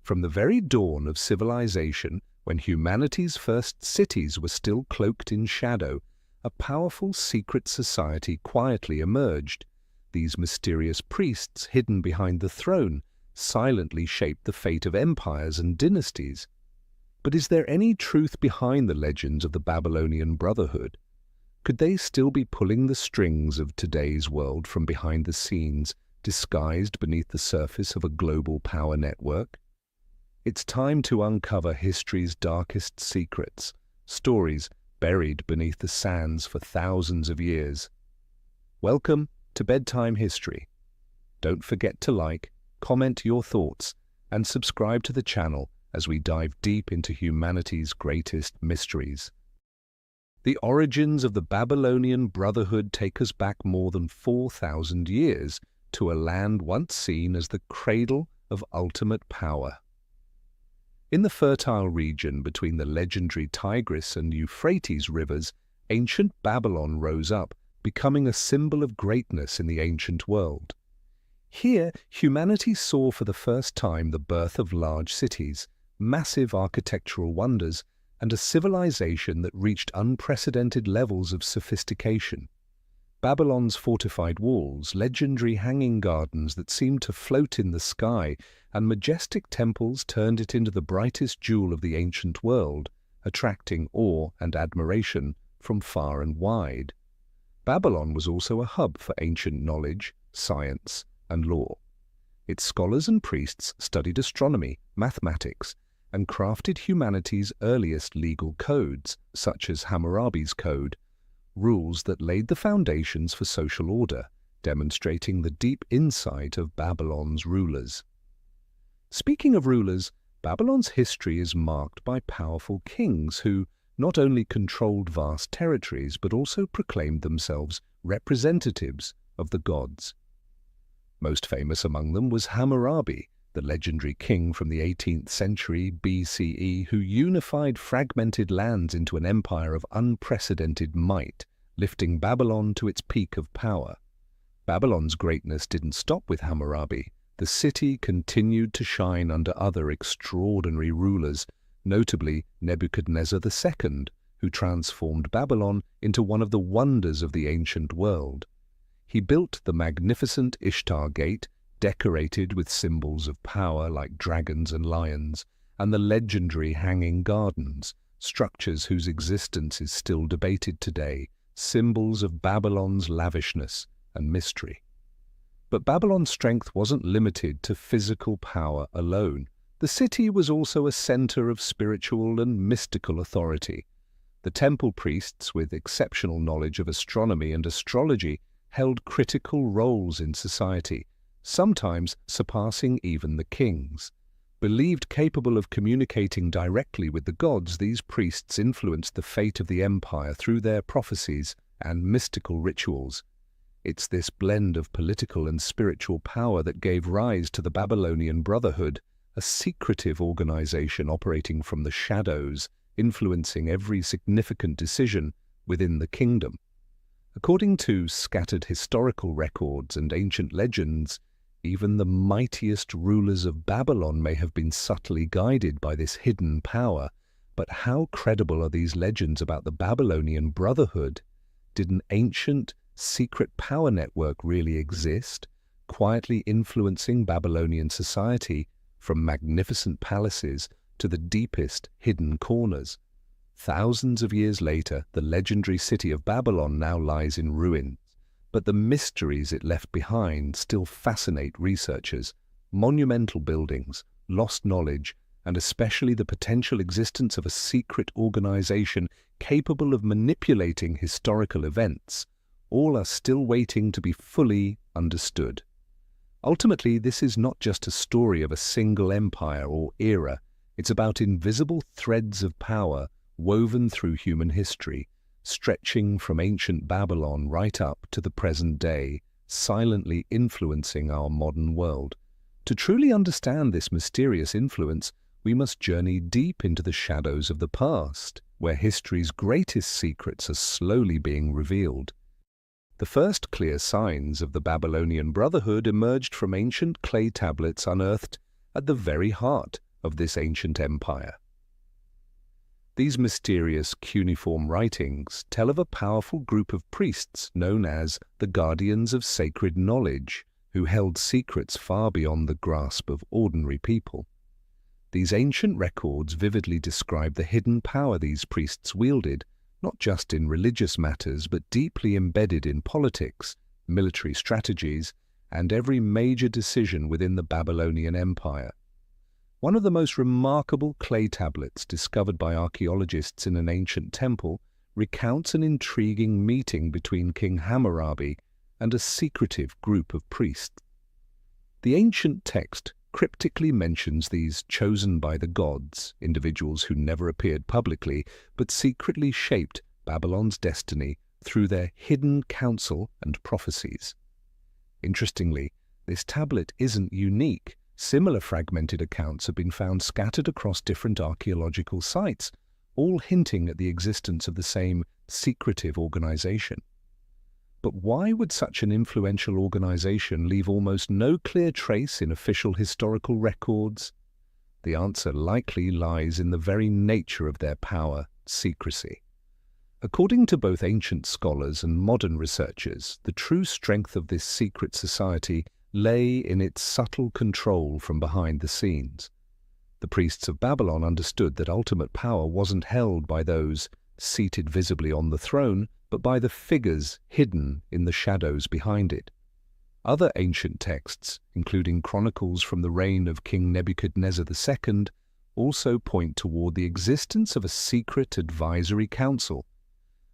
From the very dawn of civilization, when humanity's first cities were still cloaked in shadow, a powerful secret society quietly emerged. These mysterious priests, hidden behind the throne, silently shaped the fate of empires and dynasties. But is there any truth behind the legends of the Babylonian Brotherhood? Could they still be pulling the strings of today's world from behind the scenes, disguised beneath the surface of a global power network? It's time to uncover history's darkest secrets, stories buried beneath the sands for thousands of years. Welcome to Bedtime History. Don't forget to like, comment your thoughts, and subscribe to the channel as we dive deep into humanity's greatest mysteries. The origins of the Babylonian Brotherhood take us back more than 4,000 years to a land once seen as the cradle of ultimate power. In the fertile region between the legendary Tigris and Euphrates rivers, ancient Babylon rose up, becoming a symbol of greatness in the ancient world. Here, humanity saw for the first time the birth of large cities, massive architectural wonders, and a civilization that reached unprecedented levels of sophistication. Babylon's fortified walls, legendary hanging gardens that seemed to float in the sky, and majestic temples turned it into the brightest jewel of the ancient world, attracting awe and admiration from far and wide. Babylon was also a hub for ancient knowledge, science, and law. Its scholars and priests studied astronomy, mathematics, and crafted humanity's earliest legal codes, such as Hammurabi's Code, rules that laid the foundations for social order, demonstrating the deep insight of Babylon's rulers. Speaking of rulers, Babylon's history is marked by powerful kings who not only controlled vast territories but also proclaimed themselves representatives of the gods. Most famous among them was Hammurabi, the legendary king from the 18th century BCE who unified fragmented lands into an empire of unprecedented might, lifting Babylon to its peak of power. Babylon's greatness didn't stop with Hammurabi. The city continued to shine under other extraordinary rulers, notably Nebuchadnezzar II, who transformed Babylon into one of the wonders of the ancient world. He built the magnificent Ishtar Gate, decorated with symbols of power like dragons and lions, and the legendary Hanging Gardens, structures whose existence is still debated today, symbols of Babylon's lavishness and mystery. But Babylon's strength wasn't limited to physical power alone. The city was also a center of spiritual and mystical authority. The temple priests, with exceptional knowledge of astronomy and astrology, held critical roles in society, sometimes surpassing even the kings. Believed capable of communicating directly with the gods, these priests influenced the fate of the empire through their prophecies and mystical rituals. It's this blend of political and spiritual power that gave rise to the Babylonian Brotherhood, a secretive organization operating from the shadows, influencing every significant decision within the kingdom. According to scattered historical records and ancient legends, even the mightiest rulers of Babylon may have been subtly guided by this hidden power. But how credible are these legends about the Babylonian Brotherhood? Did an ancient, secret power network really exist, quietly influencing Babylonian society from magnificent palaces to the deepest hidden corners? Thousands of years later, the legendary city of Babylon now lies in ruins. But the mysteries it left behind still fascinate researchers. Monumental buildings, lost knowledge, and especially the potential existence of a secret organization capable of manipulating historical events, all are still waiting to be fully understood. Ultimately, this is not just a story of a single empire or era. It's about invisible threads of power woven through human history, stretching from ancient Babylon right up to the present day, silently influencing our modern world. To truly understand this mysterious influence, we must journey deep into the shadows of the past, where history's greatest secrets are slowly being revealed. The first clear signs of the Babylonian Brotherhood emerged from ancient clay tablets unearthed at the very heart of this ancient empire. These mysterious cuneiform writings tell of a powerful group of priests known as the Guardians of Sacred Knowledge, who held secrets far beyond the grasp of ordinary people. These ancient records vividly describe the hidden power these priests wielded, not just in religious matters, but deeply embedded in politics, military strategies, and every major decision within the Babylonian Empire. One of the most remarkable clay tablets discovered by archaeologists in an ancient temple recounts an intriguing meeting between King Hammurabi and a secretive group of priests. The ancient text cryptically mentions these chosen by the gods, individuals who never appeared publicly but secretly shaped Babylon's destiny through their hidden counsel and prophecies. Interestingly, this tablet isn't unique. Similar fragmented accounts have been found scattered across different archaeological sites, all hinting at the existence of the same secretive organization. But why would such an influential organization leave almost no clear trace in official historical records? The answer likely lies in the very nature of their power, secrecy. According to both ancient scholars and modern researchers, the true strength of this secret society lay in its subtle control from behind the scenes. The priests of Babylon understood that ultimate power wasn't held by those seated visibly on the throne, but by the figures hidden in the shadows behind it. Other ancient texts, including chronicles from the reign of King Nebuchadnezzar II, also point toward the existence of a secret advisory council.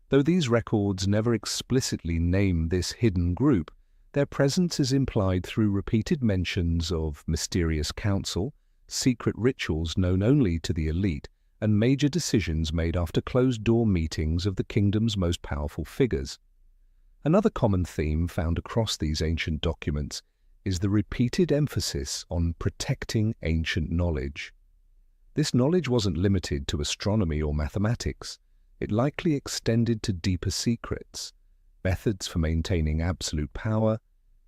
Though these records never explicitly name this hidden group, their presence is implied through repeated mentions of mysterious council, secret rituals known only to the elite, and major decisions made after closed-door meetings of the kingdom's most powerful figures. Another common theme found across these ancient documents is the repeated emphasis on protecting ancient knowledge. This knowledge wasn't limited to astronomy or mathematics. It likely extended to deeper secrets, methods for maintaining absolute power,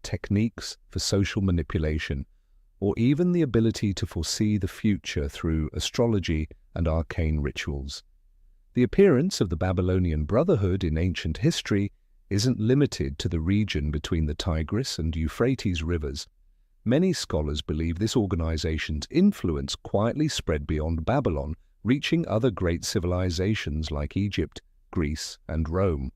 techniques for social manipulation, or even the ability to foresee the future through astrology and arcane rituals. The appearance of the Babylonian Brotherhood in ancient history isn't limited to the region between the Tigris and Euphrates rivers. Many scholars believe this organization's influence quietly spread beyond Babylon, reaching other great civilizations like Egypt, Greece, and Rome.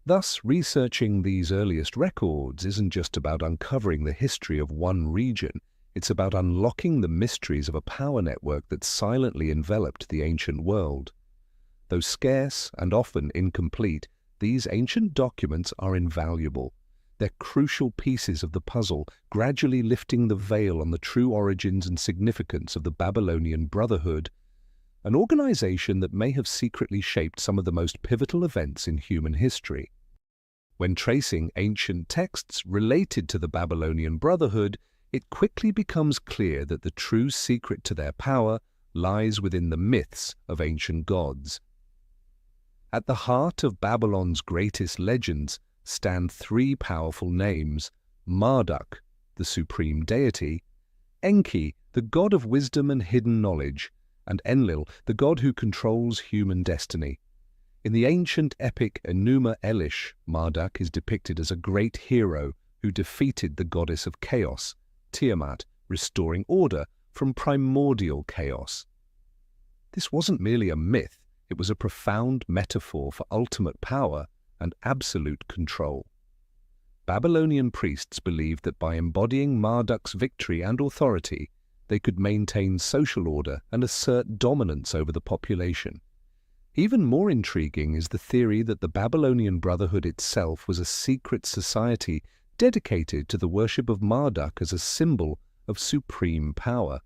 Thus, researching these earliest records isn't just about uncovering the history of one region, it's about unlocking the mysteries of a power network that silently enveloped the ancient world. Though scarce and often incomplete, these ancient documents are invaluable. They're crucial pieces of the puzzle, gradually lifting the veil on the true origins and significance of the Babylonian Brotherhood, an organization that may have secretly shaped some of the most pivotal events in human history. When tracing ancient texts related to the Babylonian Brotherhood, it quickly becomes clear that the true secret to their power lies within the myths of ancient gods. At the heart of Babylon's greatest legends stand three powerful names: Marduk, the supreme deity; Enki, the god of wisdom and hidden knowledge; and Enlil, the god who controls human destiny. In the ancient epic Enuma Elish, Marduk is depicted as a great hero who defeated the goddess of chaos, Tiamat, restoring order from primordial chaos. This wasn't merely a myth, it was a profound metaphor for ultimate power and absolute control. Babylonian priests believed that by embodying Marduk's victory and authority, they could maintain social order and assert dominance over the population. Even more intriguing is the theory that the Babylonian Brotherhood itself was a secret society dedicated to the worship of Marduk as a symbol of supreme power.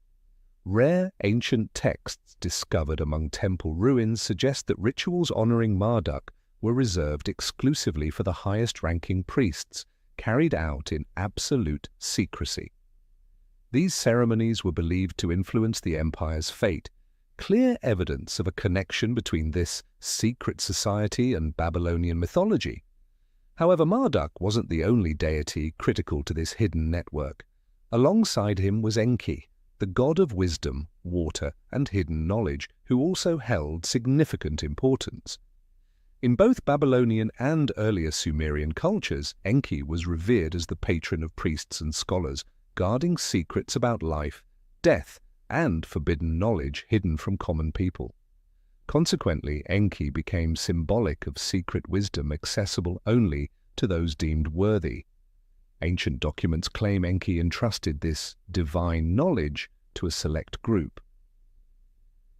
Rare ancient texts discovered among temple ruins suggest that rituals honoring Marduk were reserved exclusively for the highest-ranking priests, carried out in absolute secrecy. These ceremonies were believed to influence the empire's fate, clear evidence of a connection between this secret society and Babylonian mythology. However, Marduk wasn't the only deity critical to this hidden network. Alongside him was Enki, the god of wisdom, water, and hidden knowledge, who also held significant importance. In both Babylonian and earlier Sumerian cultures, Enki was revered as the patron of priests and scholars, guarding secrets about life, death, and forbidden knowledge hidden from common people. Consequently, Enki became symbolic of secret wisdom accessible only to those deemed worthy. Ancient documents claim Enki entrusted this divine knowledge to a select group.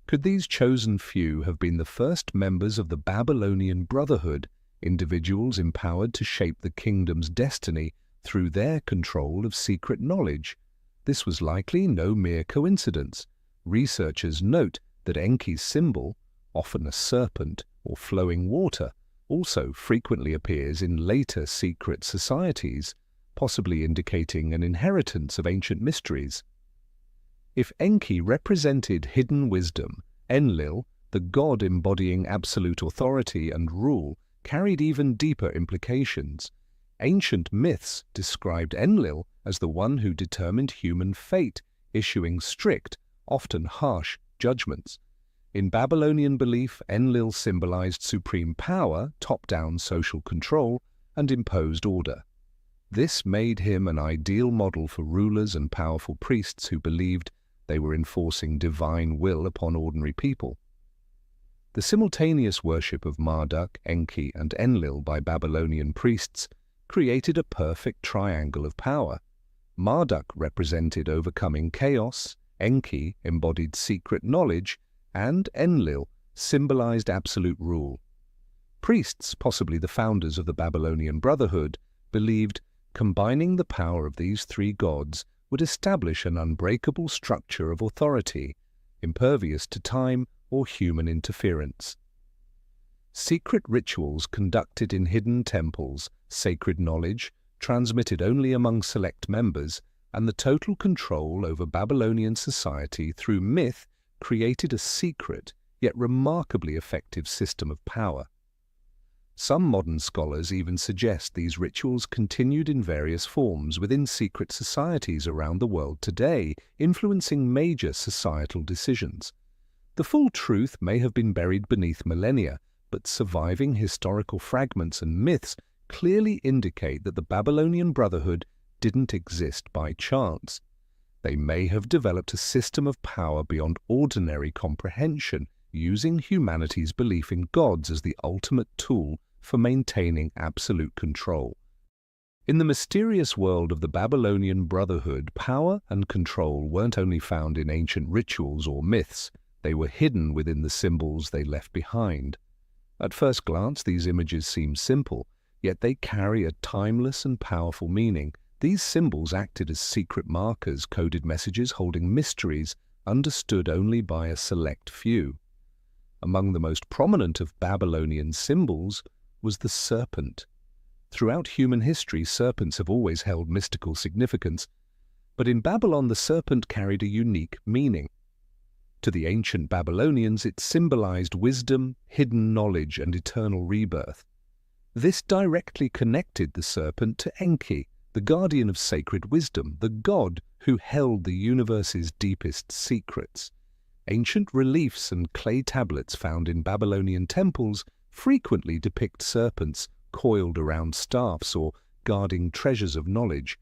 Could these chosen few have been the first members of the Babylonian Brotherhood, individuals empowered to shape the kingdom's destiny through their control of secret knowledge? This was likely no mere coincidence. Researchers note that Enki's symbol, often a serpent or flowing water, also frequently appears in later secret societies, possibly indicating an inheritance of ancient mysteries. If Enki represented hidden wisdom, Enlil, the god embodying absolute authority and rule, carried even deeper implications. Ancient myths described Enlil as the one who determined human fate, issuing strict, often harsh, judgments. In Babylonian belief, Enlil symbolized supreme power, top-down social control, and imposed order. This made him an ideal model for rulers and powerful priests who believed they were enforcing divine will upon ordinary people. The simultaneous worship of Marduk, Enki, and Enlil by Babylonian priests created a perfect triangle of power. Marduk represented overcoming chaos, Enki embodied secret knowledge, and Enlil symbolized absolute rule. Priests, possibly the founders of the Babylonian Brotherhood, believed combining the power of these three gods would establish an unbreakable structure of authority, impervious to time or human interference. Secret rituals conducted in hidden temples, sacred knowledge transmitted only among select members, and the total control over Babylonian society through myth created a secret yet remarkably effective system of power. Some modern scholars even suggest these rituals continued in various forms within secret societies around the world today, influencing major societal decisions. The full truth may have been buried beneath millennia, but surviving historical fragments and myths clearly indicate that the Babylonian Brotherhood didn't exist by chance. They may have developed a system of power beyond ordinary comprehension, using humanity's belief in gods as the ultimate tool for maintaining absolute control. In the mysterious world of the Babylonian Brotherhood, power and control weren't only found in ancient rituals or myths, they were hidden within the symbols they left behind. At first glance, these images seem simple, yet they carry a timeless and powerful meaning. These symbols acted as secret markers, coded messages holding mysteries understood only by a select few. Among the most prominent of Babylonian symbols was the serpent. Throughout human history, serpents have always held mystical significance, but in Babylon the serpent carried a unique meaning. To the ancient Babylonians, it symbolized wisdom, hidden knowledge, and eternal rebirth. This directly connected the serpent to Enki, the guardian of sacred wisdom, the god who held the universe's deepest secrets. Ancient reliefs and clay tablets found in Babylonian temples frequently depict serpents coiled around staffs or guarding treasures of knowledge.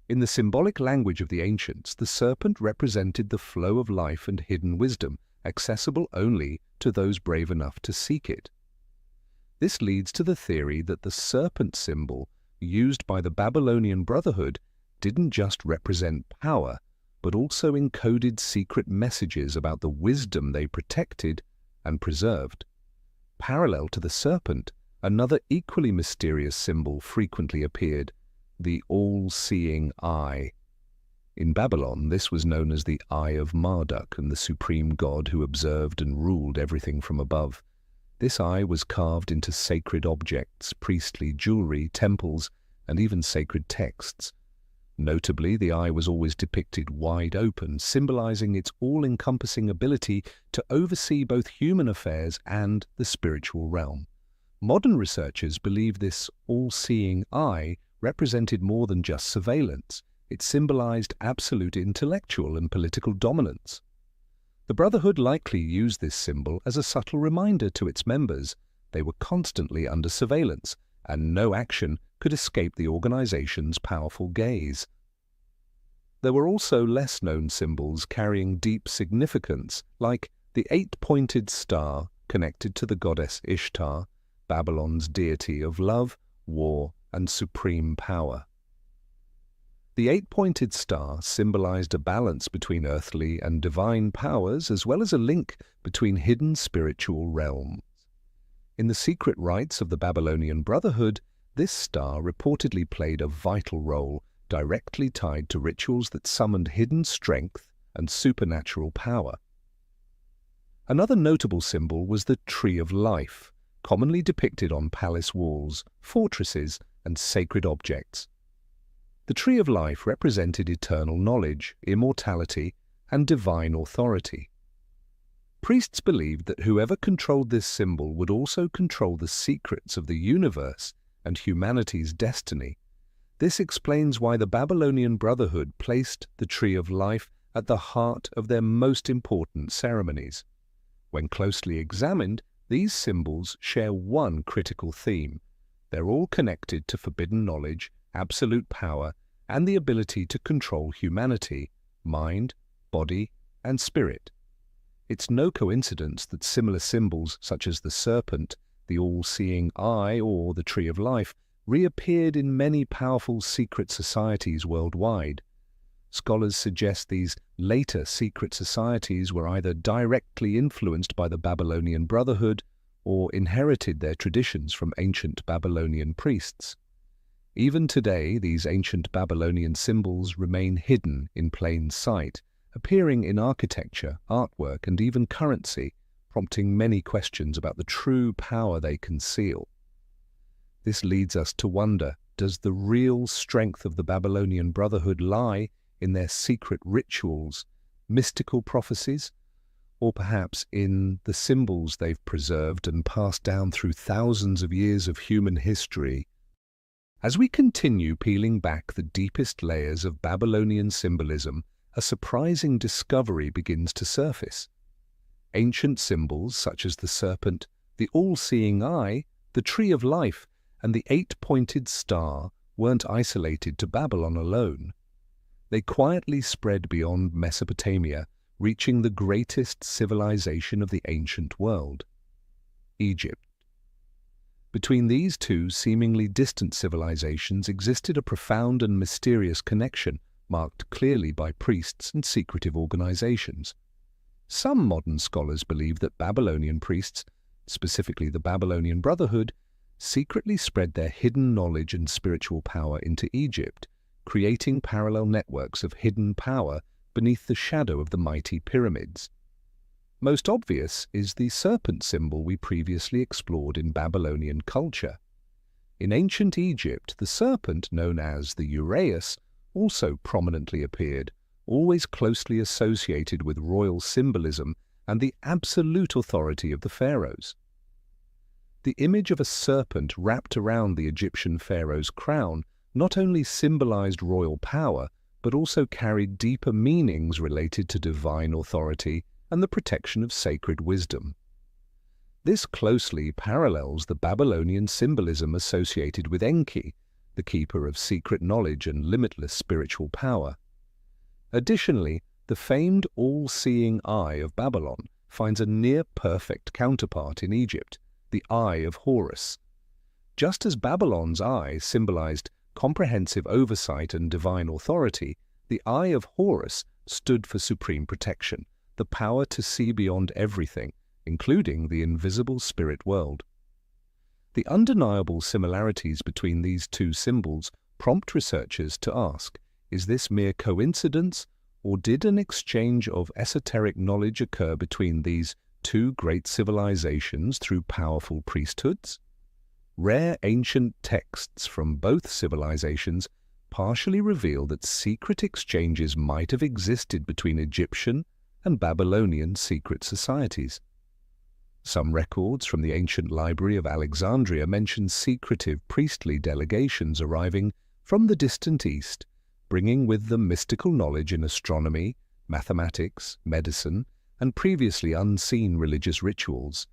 In the symbolic language of the ancients, the serpent represented the flow of life and hidden wisdom, accessible only to those brave enough to seek it. This leads to the theory that the serpent symbol used by the Babylonian Brotherhood didn't just represent power, but also encoded secret messages about the wisdom they protected and preserved. Parallel to the serpent, another equally mysterious symbol frequently appeared, the all-seeing eye. In Babylon, this was known as the Eye of Marduk, and the supreme god who observed and ruled everything from above. This eye was carved into sacred objects, priestly jewelry, temples, and even sacred texts. Notably, the eye was always depicted wide open, symbolizing its all-encompassing ability to oversee both human affairs and the spiritual realm. Modern researchers believe this all-seeing eye represented more than just surveillance. It symbolized absolute intellectual and political dominance. The Brotherhood likely used this symbol as a subtle reminder to its members they were constantly under surveillance, and no action could escape the organization's powerful gaze. There were also less-known symbols carrying deep significance, like the 8-pointed star connected to the goddess Ishtar, Babylon's deity of love, war, and supreme power. The 8-pointed star symbolized a balance between earthly and divine powers, as well as a link between hidden spiritual realms. In the secret rites of the Babylonian Brotherhood, this star reportedly played a vital role, directly tied to rituals that summoned hidden strength and supernatural power. Another notable symbol was the Tree of Life, commonly depicted on palace walls, fortresses, and sacred objects. The Tree of Life represented eternal knowledge, immortality, and divine authority. Priests believed that whoever controlled this symbol would also control the secrets of the universe and humanity's destiny. This explains why the Babylonian Brotherhood placed the Tree of Life at the heart of their most important ceremonies. When closely examined, these symbols share one critical theme. They're all connected to forbidden knowledge, absolute power, and the ability to control humanity, mind, body, and spirit. It's no coincidence that similar symbols such as the serpent, the all-seeing eye, or the Tree of Life reappeared in many powerful secret societies worldwide. Scholars suggest these later secret societies were either directly influenced by the Babylonian Brotherhood or inherited their traditions from ancient Babylonian priests. Even today, these ancient Babylonian symbols remain hidden in plain sight, appearing in architecture, artwork, and even currency, prompting many questions about the true power they conceal. This leads us to wonder, does the real strength of the Babylonian Brotherhood lie in their secret rituals, mystical prophecies, or perhaps in the symbols they've preserved and passed down through thousands of years of human history? As we continue peeling back the deepest layers of Babylonian symbolism, a surprising discovery begins to surface. Ancient symbols such as the serpent, the all-seeing eye, the Tree of Life, and the 8-pointed star weren't isolated to Babylon alone. They quietly spread beyond Mesopotamia, reaching the greatest civilization of the ancient world, Egypt. Between these two seemingly distant civilizations existed a profound and mysterious connection, marked clearly by priests and secretive organizations. Some modern scholars believe that Babylonian priests, specifically the Babylonian Brotherhood, secretly spread their hidden knowledge and spiritual power into Egypt, creating parallel networks of hidden power beneath the shadow of the mighty pyramids. Most obvious is the serpent symbol we previously explored in Babylonian culture. In ancient Egypt, the serpent, known as the uraeus, also prominently appeared, always closely associated with royal symbolism and the absolute authority of the pharaohs. The image of a serpent wrapped around the Egyptian pharaoh's crown not only symbolized royal power, but also carried deeper meanings related to divine authority and the protection of sacred wisdom. This closely parallels the Babylonian symbolism associated with Enki, the keeper of secret knowledge and limitless spiritual power. Additionally, the famed all-seeing eye of Babylon finds a near-perfect counterpart in Egypt, the Eye of Horus. Just as Babylon's eye symbolized comprehensive oversight and divine authority, the Eye of Horus stood for supreme protection, the power to see beyond everything, including the invisible spirit world. The undeniable similarities between these two symbols prompt researchers to ask, is this mere coincidence, or did an exchange of esoteric knowledge occur between these two great civilizations through powerful priesthoods? Rare ancient texts from both civilizations partially reveal that secret exchanges might have existed between Egyptian and Babylonian secret societies. Some records from the ancient library of Alexandria mention secretive priestly delegations arriving from the distant East, bringing with them mystical knowledge in astronomy, mathematics, medicine, and previously unseen religious rituals.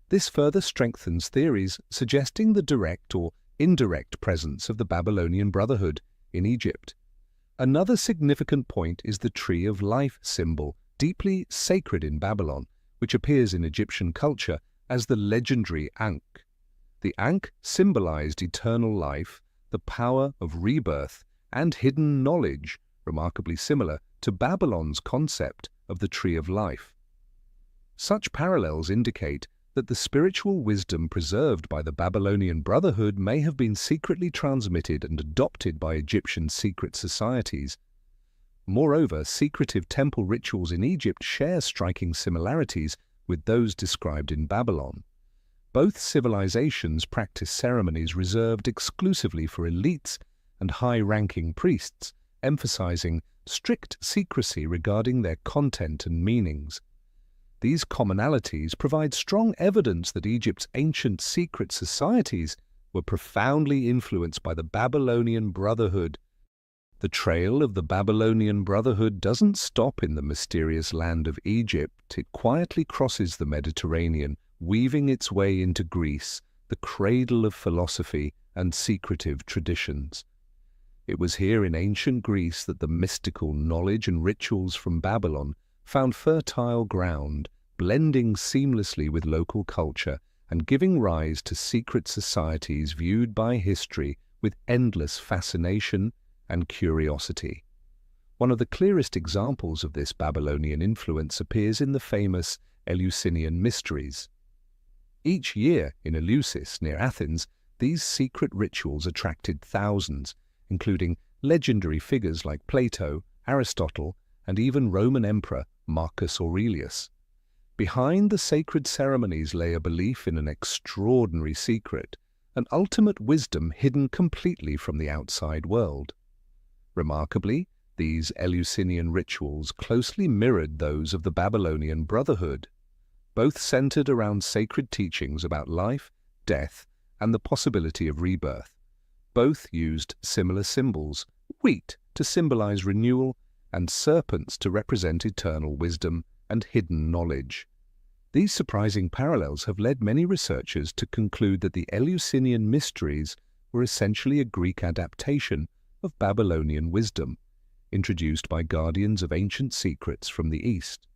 This further strengthens theories suggesting the direct or indirect presence of the Babylonian Brotherhood in Egypt. Another significant point is the Tree of Life symbol, deeply sacred in Babylon, which appears in Egyptian culture as the legendary Ankh. The Ankh symbolized eternal life, the power of rebirth, and hidden knowledge, remarkably similar to Babylon's concept of the Tree of Life. Such parallels indicate that the spiritual wisdom preserved by the Babylonian Brotherhood may have been secretly transmitted and adopted by Egyptian secret societies. Moreover, secretive temple rituals in Egypt share striking similarities with those described in Babylon. Both civilizations practice ceremonies reserved exclusively for elites and high-ranking priests, emphasizing strict secrecy regarding their content and meanings. These commonalities provide strong evidence that Egypt's ancient secret societies were profoundly influenced by the Babylonian Brotherhood. The trail of the Babylonian Brotherhood doesn't stop in the mysterious land of Egypt. It quietly crosses the Mediterranean, weaving its way into Greece, the cradle of philosophy and secretive traditions. It was here in ancient Greece that the mystical knowledge and rituals from Babylon found fertile ground, blending seamlessly with local culture and giving rise to secret societies viewed by history with endless fascination and curiosity. One of the clearest examples of this Babylonian influence appears in the famous Eleusinian Mysteries. Each year in Eleusis, near Athens, these secret rituals attracted thousands, including legendary figures like Plato, Aristotle, and even Roman Emperor Marcus Aurelius. Behind the sacred ceremonies lay a belief in an extraordinary secret, an ultimate wisdom hidden completely from the outside world. Remarkably, these Eleusinian rituals closely mirrored those of the Babylonian Brotherhood, both centered around sacred teachings about life, death, and the possibility of rebirth. Both used similar symbols, wheat to symbolize renewal and serpents to represent eternal wisdom and hidden knowledge. These surprising parallels have led many researchers to conclude that the Eleusinian Mysteries were essentially a Greek adaptation of Babylonian wisdom, introduced by guardians of ancient secrets from the East.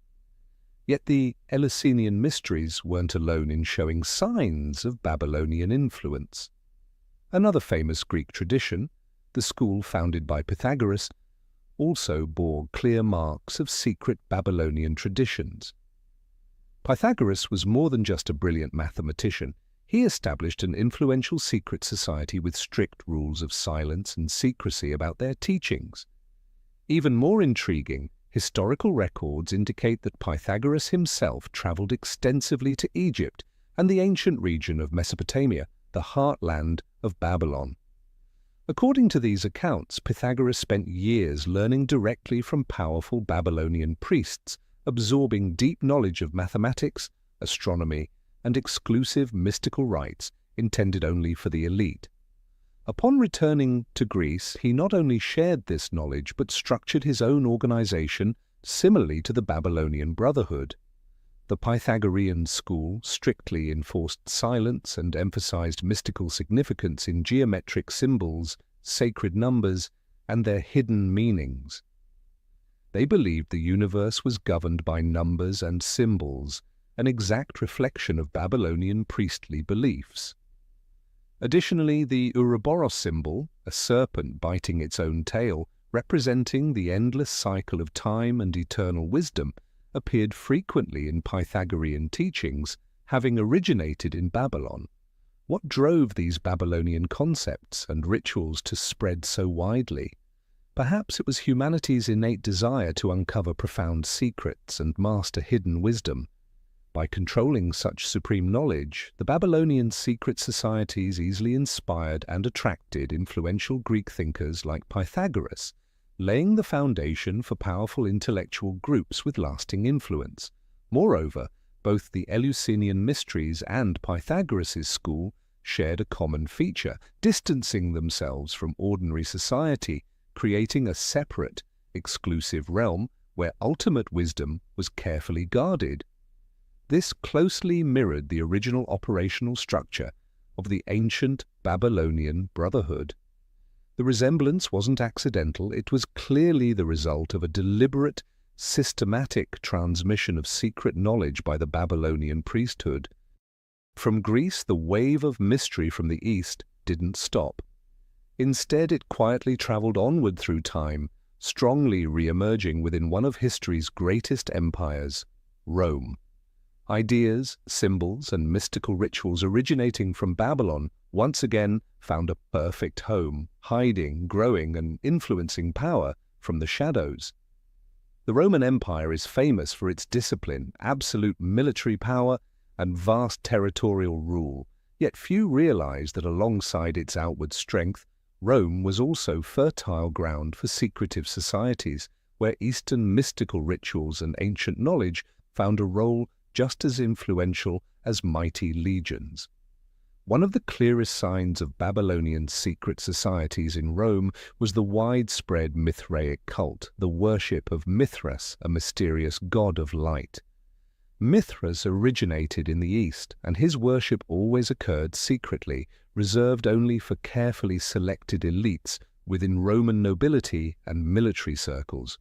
Yet the Eleusinian Mysteries weren't alone in showing signs of Babylonian influence. Another famous Greek tradition, the school founded by Pythagoras, also bore clear marks of secret Babylonian traditions. Pythagoras was more than just a brilliant mathematician. He established an influential secret society with strict rules of silence and secrecy about their teachings. Even more intriguing, historical records indicate that Pythagoras himself traveled extensively to Egypt and the ancient region of Mesopotamia, the heartland of Babylon. According to these accounts, Pythagoras spent years learning directly from powerful Babylonian priests, absorbing deep knowledge of mathematics, astronomy, and exclusive mystical rites intended only for the elite. Upon returning to Greece, he not only shared this knowledge but structured his own organization similarly to the Babylonian Brotherhood. The Pythagorean school strictly enforced silence and emphasized mystical significance in geometric symbols, sacred numbers, and their hidden meanings. They believed the universe was governed by numbers and symbols, an exact reflection of Babylonian priestly beliefs. Additionally, the Ouroboros symbol, a serpent biting its own tail, representing the endless cycle of time and eternal wisdom, appeared frequently in Pythagorean teachings, having originated in Babylon. What drove these Babylonian concepts and rituals to spread so widely? Perhaps it was humanity's innate desire to uncover profound secrets and master hidden wisdom. By controlling such supreme knowledge, the Babylonian secret societies easily inspired and attracted influential Greek thinkers like Pythagoras, laying the foundation for powerful intellectual groups with lasting influence. Moreover, both the Eleusinian Mysteries and Pythagoras' school shared a common feature, distancing themselves from ordinary society, creating a separate, exclusive realm where ultimate wisdom was carefully guarded. This closely mirrored the original operational structure of the ancient Babylonian Brotherhood. The resemblance wasn't accidental, it was clearly the result of a deliberate, systematic transmission of secret knowledge by the Babylonian priesthood. From Greece, the wave of mystery from the East didn't stop. Instead, it quietly traveled onward through time, strongly re-emerging within one of history's greatest empires, Rome. Ideas, symbols, and mystical rituals originating from Babylon once again found a perfect home, hiding, growing, and influencing power from the shadows. The Roman Empire is famous for its discipline, absolute military power, and vast territorial rule, yet few realize that alongside its outward strength, Rome was also fertile ground for secretive societies, where Eastern mystical rituals and ancient knowledge found a role just as influential as mighty legions. One of the clearest signs of Babylonian secret societies in Rome was the widespread Mithraic cult, the worship of Mithras, a mysterious god of light. Mithras originated in the East, and his worship always occurred secretly, reserved only for carefully selected elites within Roman nobility and military circles.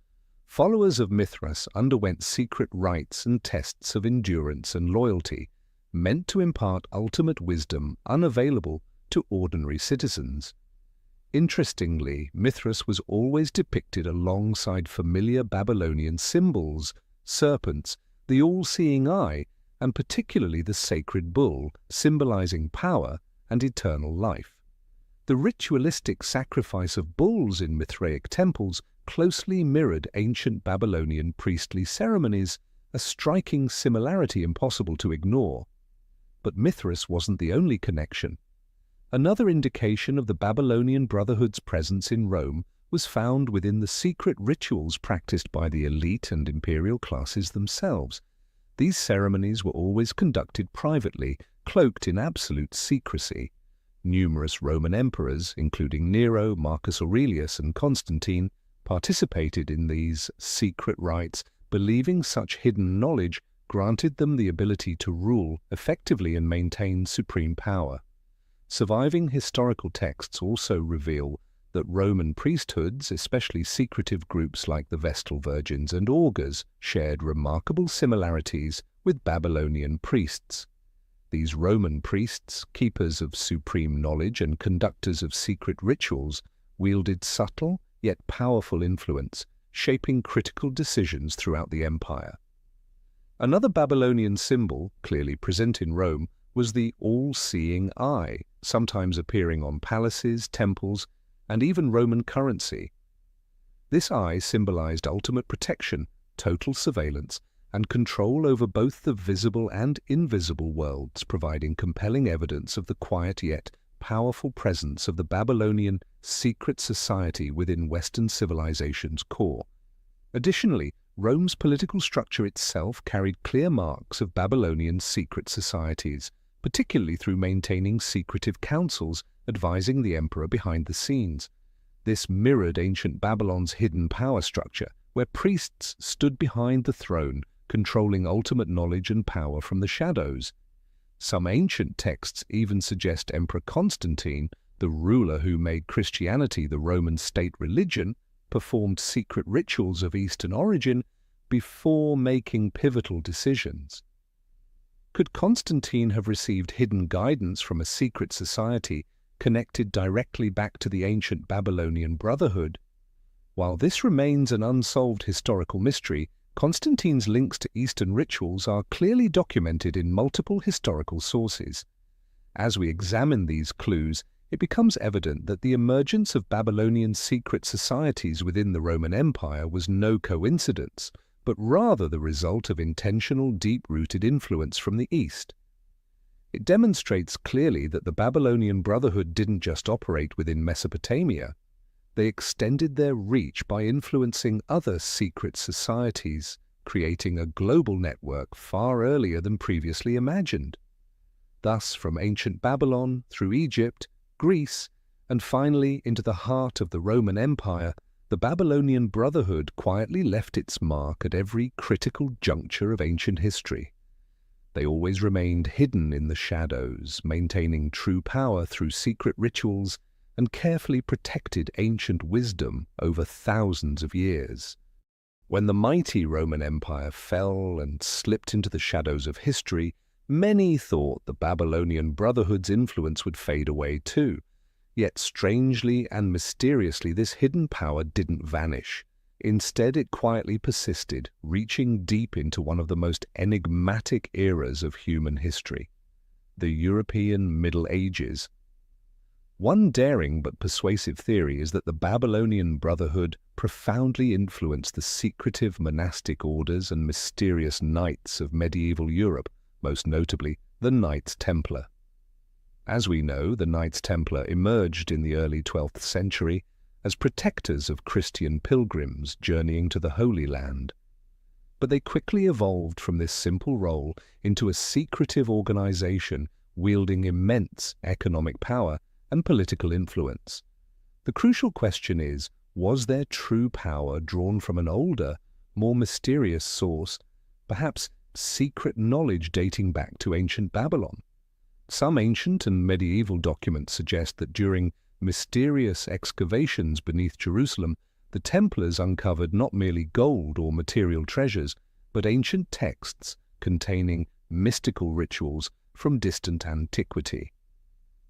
Followers of Mithras underwent secret rites and tests of endurance and loyalty, meant to impart ultimate wisdom unavailable to ordinary citizens. Interestingly, Mithras was always depicted alongside familiar Babylonian symbols, serpents, the all-seeing eye, and particularly the sacred bull, symbolizing power and eternal life. The ritualistic sacrifice of bulls in Mithraic temples closely mirrored ancient Babylonian priestly ceremonies, a striking similarity impossible to ignore. But Mithras wasn't the only connection. Another indication of the Babylonian Brotherhood's presence in Rome was found within the secret rituals practiced by the elite and imperial classes themselves. These ceremonies were always conducted privately, cloaked in absolute secrecy. Numerous Roman emperors, including Nero, Marcus Aurelius, and Constantine, participated in these secret rites, believing such hidden knowledge granted them the ability to rule effectively and maintain supreme power. Surviving historical texts also reveal that Roman priesthoods, especially secretive groups like the Vestal Virgins and Augurs, shared remarkable similarities with Babylonian priests. These Roman priests, keepers of supreme knowledge and conductors of secret rituals, wielded subtle yet powerful influence, shaping critical decisions throughout the empire. Another Babylonian symbol, clearly present in Rome, was the all-seeing eye, sometimes appearing on palaces, temples, and even Roman currency. This eye symbolized ultimate protection, total surveillance, and control over both the visible and invisible worlds, providing compelling evidence of the quiet yet powerful presence of the Babylonian secret society within Western civilization's core. Additionally, Rome's political structure itself carried clear marks of Babylonian secret societies, particularly through maintaining secretive councils advising the emperor behind the scenes. This mirrored ancient Babylon's hidden power structure, where priests stood behind the throne, controlling ultimate knowledge and power from the shadows. Some ancient texts even suggest Emperor Constantine, the ruler who made Christianity the Roman state religion, performed secret rituals of Eastern origin before making pivotal decisions. Could Constantine have received hidden guidance from a secret society connected directly back to the ancient Babylonian Brotherhood? While this remains an unsolved historical mystery, Constantine's links to Eastern rituals are clearly documented in multiple historical sources. As we examine these clues, it becomes evident that the emergence of Babylonian secret societies within the Roman Empire was no coincidence, but rather the result of intentional, deep-rooted influence from the East. It demonstrates clearly that the Babylonian Brotherhood didn't just operate within Mesopotamia. They extended their reach by influencing other secret societies, creating a global network far earlier than previously imagined. Thus, from ancient Babylon through Egypt, Greece, and finally into the heart of the Roman Empire, the the Babylonian Brotherhood quietly left its mark at every critical juncture of ancient history. They always remained hidden in the shadows, maintaining true power through secret rituals and carefully protected ancient wisdom over thousands of years. When the mighty Roman Empire fell and slipped into the shadows of history, many thought the Babylonian Brotherhood's influence would fade away too. Yet strangely and mysteriously, this hidden power didn't vanish. Instead, it quietly persisted, reaching deep into one of the most enigmatic eras of human history, the European Middle Ages. One daring but persuasive theory is that the Babylonian Brotherhood profoundly influenced the secretive monastic orders and mysterious knights of medieval Europe, most notably the Knights Templar. As we know, the Knights Templar emerged in the early 12th century as protectors of Christian pilgrims journeying to the Holy Land. But they quickly evolved from this simple role into a secretive organization wielding immense economic power and political influence. The crucial question is, was their true power drawn from an older, more mysterious source, perhaps secret knowledge dating back to ancient Babylon? Some ancient and medieval documents suggest that during mysterious excavations beneath Jerusalem, the Templars uncovered not merely gold or material treasures, but ancient texts containing mystical rituals from distant antiquity.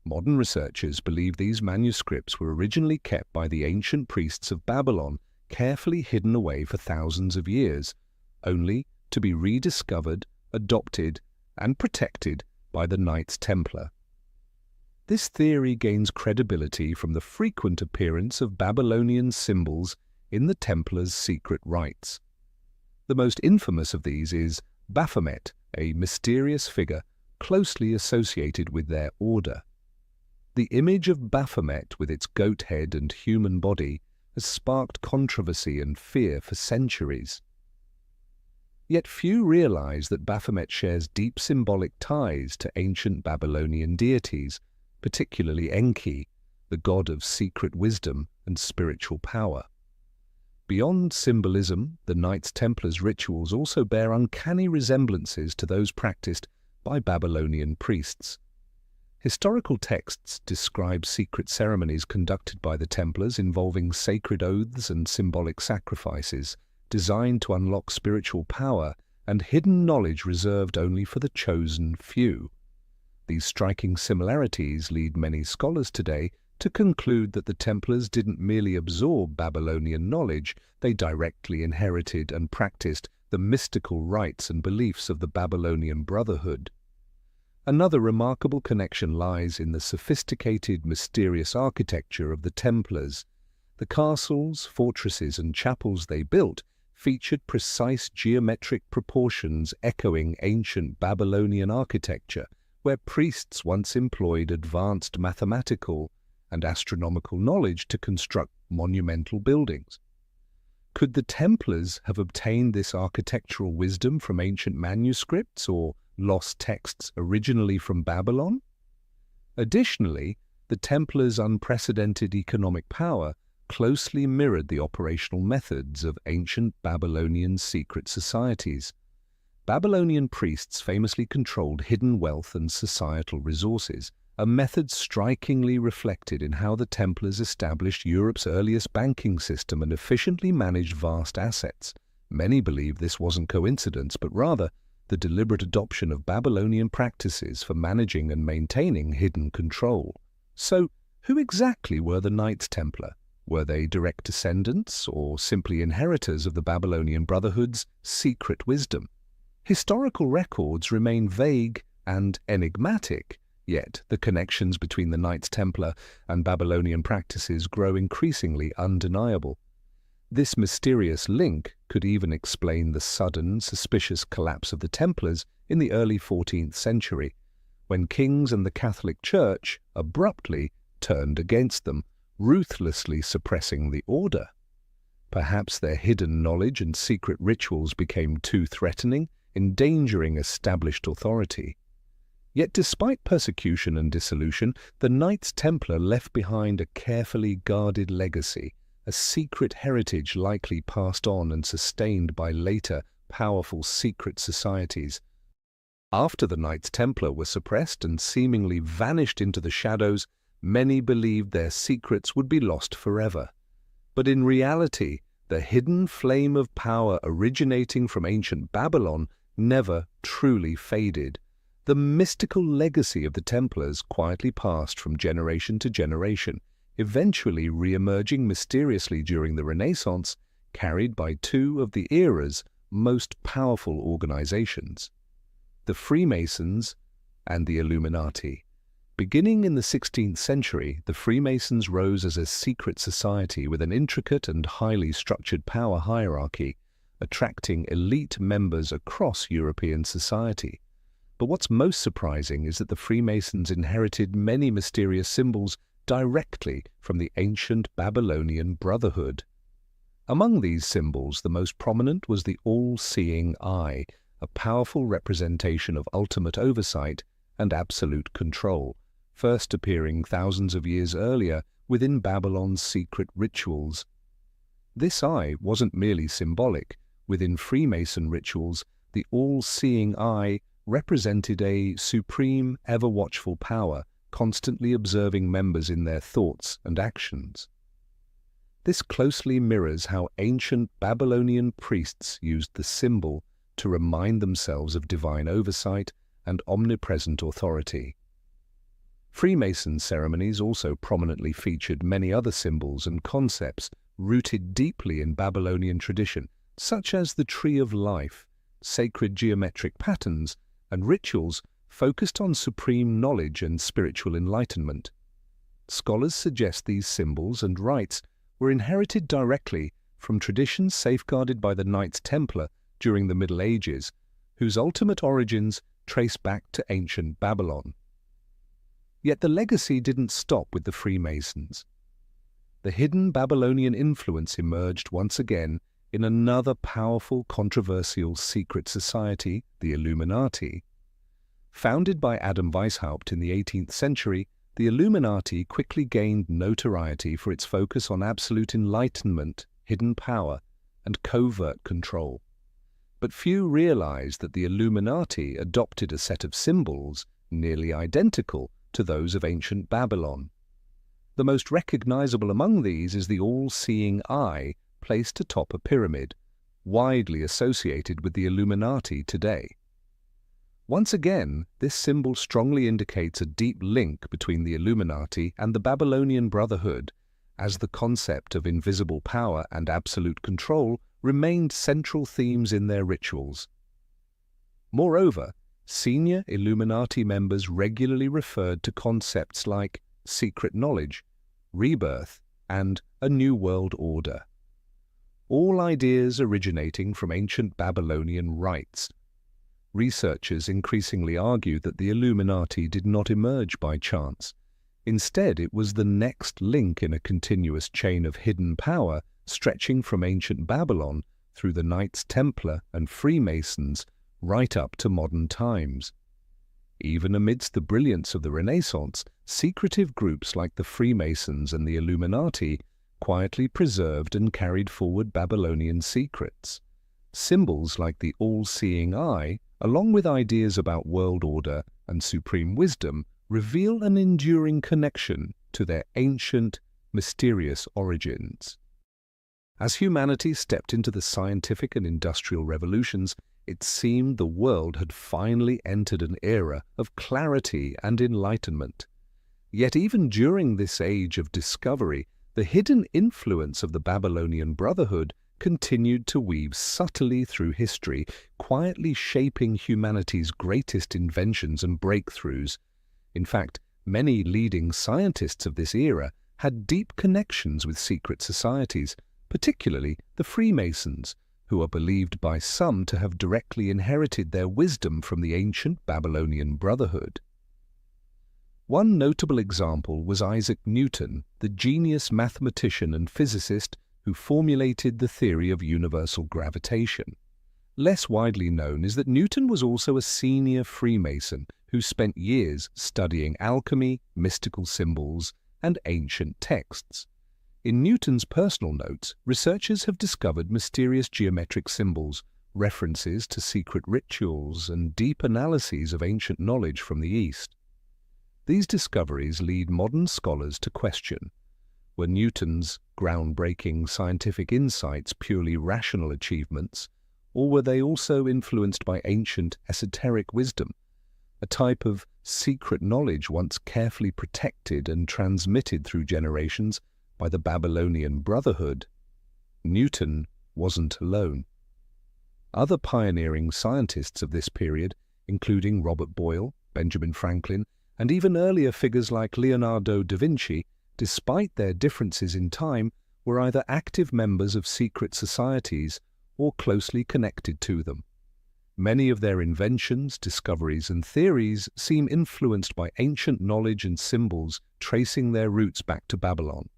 Modern researchers believe these manuscripts were originally kept by the ancient priests of Babylon, carefully hidden away for thousands of years, only to be rediscovered, adopted, and protected by the Knights Templar. This theory gains credibility from the frequent appearance of Babylonian symbols in the Templars' secret rites. The most infamous of these is Baphomet, a mysterious figure closely associated with their order. The image of Baphomet with its goat head and human body has sparked controversy and fear for centuries. Yet few realize that Baphomet shares deep symbolic ties to ancient Babylonian deities, particularly Enki, the god of secret wisdom and spiritual power. Beyond symbolism, the Knights Templars' rituals also bear uncanny resemblances to those practiced by Babylonian priests. Historical texts describe secret ceremonies conducted by the Templars involving sacred oaths and symbolic sacrifices, designed to unlock spiritual power and hidden knowledge reserved only for the chosen few. These striking similarities lead many scholars today to conclude that the Templars didn't merely absorb Babylonian knowledge, they directly inherited and practiced the mystical rites and beliefs of the Babylonian Brotherhood. Another remarkable connection lies in the sophisticated, mysterious architecture of the Templars. The castles, fortresses, and chapels they built featured precise geometric proportions echoing ancient Babylonian architecture, where priests once employed advanced mathematical and astronomical knowledge to construct monumental buildings. Could the Templars have obtained this architectural wisdom from ancient manuscripts or lost texts originally from Babylon? Additionally, the Templars' unprecedented economic power closely mirrored the operational methods of ancient Babylonian secret societies. Babylonian priests famously controlled hidden wealth and societal resources, a method strikingly reflected in how the Templars established Europe's earliest banking system and efficiently managed vast assets. Many believe this wasn't coincidence, but rather the deliberate adoption of Babylonian practices for managing and maintaining hidden control. So, who exactly were the Knights Templar? Were they direct descendants or simply inheritors of the Babylonian Brotherhood's secret wisdom? Historical records remain vague and enigmatic, yet the connections between the Knights Templar and Babylonian practices grow increasingly undeniable. This mysterious link could even explain the sudden, suspicious collapse of the Templars in the early 14th century, when kings and the Catholic Church abruptly turned against them, ruthlessly suppressing the order. Perhaps their hidden knowledge and secret rituals became too threatening, endangering established authority. Yet despite persecution and dissolution, the Knights Templar left behind a carefully guarded legacy, a secret heritage likely passed on and sustained by later, powerful secret societies. After the Knights Templar were suppressed and seemingly vanished into the shadows, many believed their secrets would be lost forever. But in reality, the hidden flame of power originating from ancient Babylon never truly faded. The mystical legacy of the Templars quietly passed from generation to generation, eventually re-emerging mysteriously during the Renaissance, carried by two of the era's most powerful organizations, the Freemasons and the Illuminati. Beginning in the 16th century, the Freemasons rose as a secret society with an intricate and highly structured power hierarchy, attracting elite members across European society. But what's most surprising is that the Freemasons inherited many mysterious symbols directly from the ancient Babylonian Brotherhood. Among these symbols, the most prominent was the all-seeing eye, a powerful representation of ultimate oversight and absolute control, first appearing thousands of years earlier within Babylon's secret rituals. This eye wasn't merely symbolic. Within Freemason rituals, the all-seeing eye represented a supreme, ever-watchful power, constantly observing members in their thoughts and actions. This closely mirrors how ancient Babylonian priests used the symbol to remind themselves of divine oversight and omnipresent authority. Freemason ceremonies also prominently featured many other symbols and concepts rooted deeply in Babylonian tradition, such as the Tree of Life, sacred geometric patterns, and rituals focused on supreme knowledge and spiritual enlightenment. Scholars suggest these symbols and rites were inherited directly from traditions safeguarded by the Knights Templar during the Middle Ages, whose ultimate origins trace back to ancient Babylon. Yet the legacy didn't stop with the Freemasons. The hidden Babylonian influence emerged once again in another powerful, controversial secret society, the Illuminati. Founded by Adam Weishaupt in the 18th century, the Illuminati quickly gained notoriety for its focus on absolute enlightenment, hidden power, and covert control. But few realized that the Illuminati adopted a set of symbols nearly identical to those of ancient Babylon. The most recognizable among these is the all-seeing eye placed atop a pyramid, widely associated with the Illuminati today. Once again, this symbol strongly indicates a deep link between the Illuminati and the Babylonian Brotherhood, as the concept of invisible power and absolute control remained central themes in their rituals. Moreover, senior Illuminati members regularly referred to concepts like secret knowledge, rebirth, and a new world order. All ideas originating from ancient Babylonian rites. Researchers increasingly argue that the Illuminati did not emerge by chance. Instead, it was the next link in a continuous chain of hidden power stretching from ancient Babylon through the Knights Templar and Freemasons right up to modern times. Even amidst the brilliance of the Renaissance, secretive groups like the Freemasons and the Illuminati quietly preserved and carried forward Babylonian secrets. Symbols like the all-seeing eye, along with ideas about world order and supreme wisdom, reveal an enduring connection to their ancient, mysterious origins. As humanity stepped into the scientific and industrial revolutions, it seemed the world had finally entered an era of clarity and enlightenment. Yet even during this age of discovery, the hidden influence of the Babylonian Brotherhood continued to weave subtly through history, quietly shaping humanity's greatest inventions and breakthroughs. In fact, many leading scientists of this era had deep connections with secret societies, particularly the Freemasons, who are believed by some to have directly inherited their wisdom from the ancient Babylonian Brotherhood. One notable example was Isaac Newton, the genius mathematician and physicist who formulated the theory of universal gravitation. Less widely known is that Newton was also a senior Freemason who spent years studying alchemy, mystical symbols, and ancient texts. In Newton's personal notes, researchers have discovered mysterious geometric symbols, references to secret rituals, and deep analyses of ancient knowledge from the East. These discoveries lead modern scholars to question, were Newton's groundbreaking scientific insights purely rational achievements, or were they also influenced by ancient esoteric wisdom, a type of secret knowledge once carefully protected and transmitted through generations by the Babylonian Brotherhood? Newton wasn't alone. Other pioneering scientists of this period, including Robert Boyle, Benjamin Franklin, and even earlier figures like Leonardo da Vinci, despite their differences in time, were either active members of secret societies or closely connected to them. Many of their inventions, discoveries, and theories seem influenced by ancient knowledge and symbols tracing their roots back to Babylon.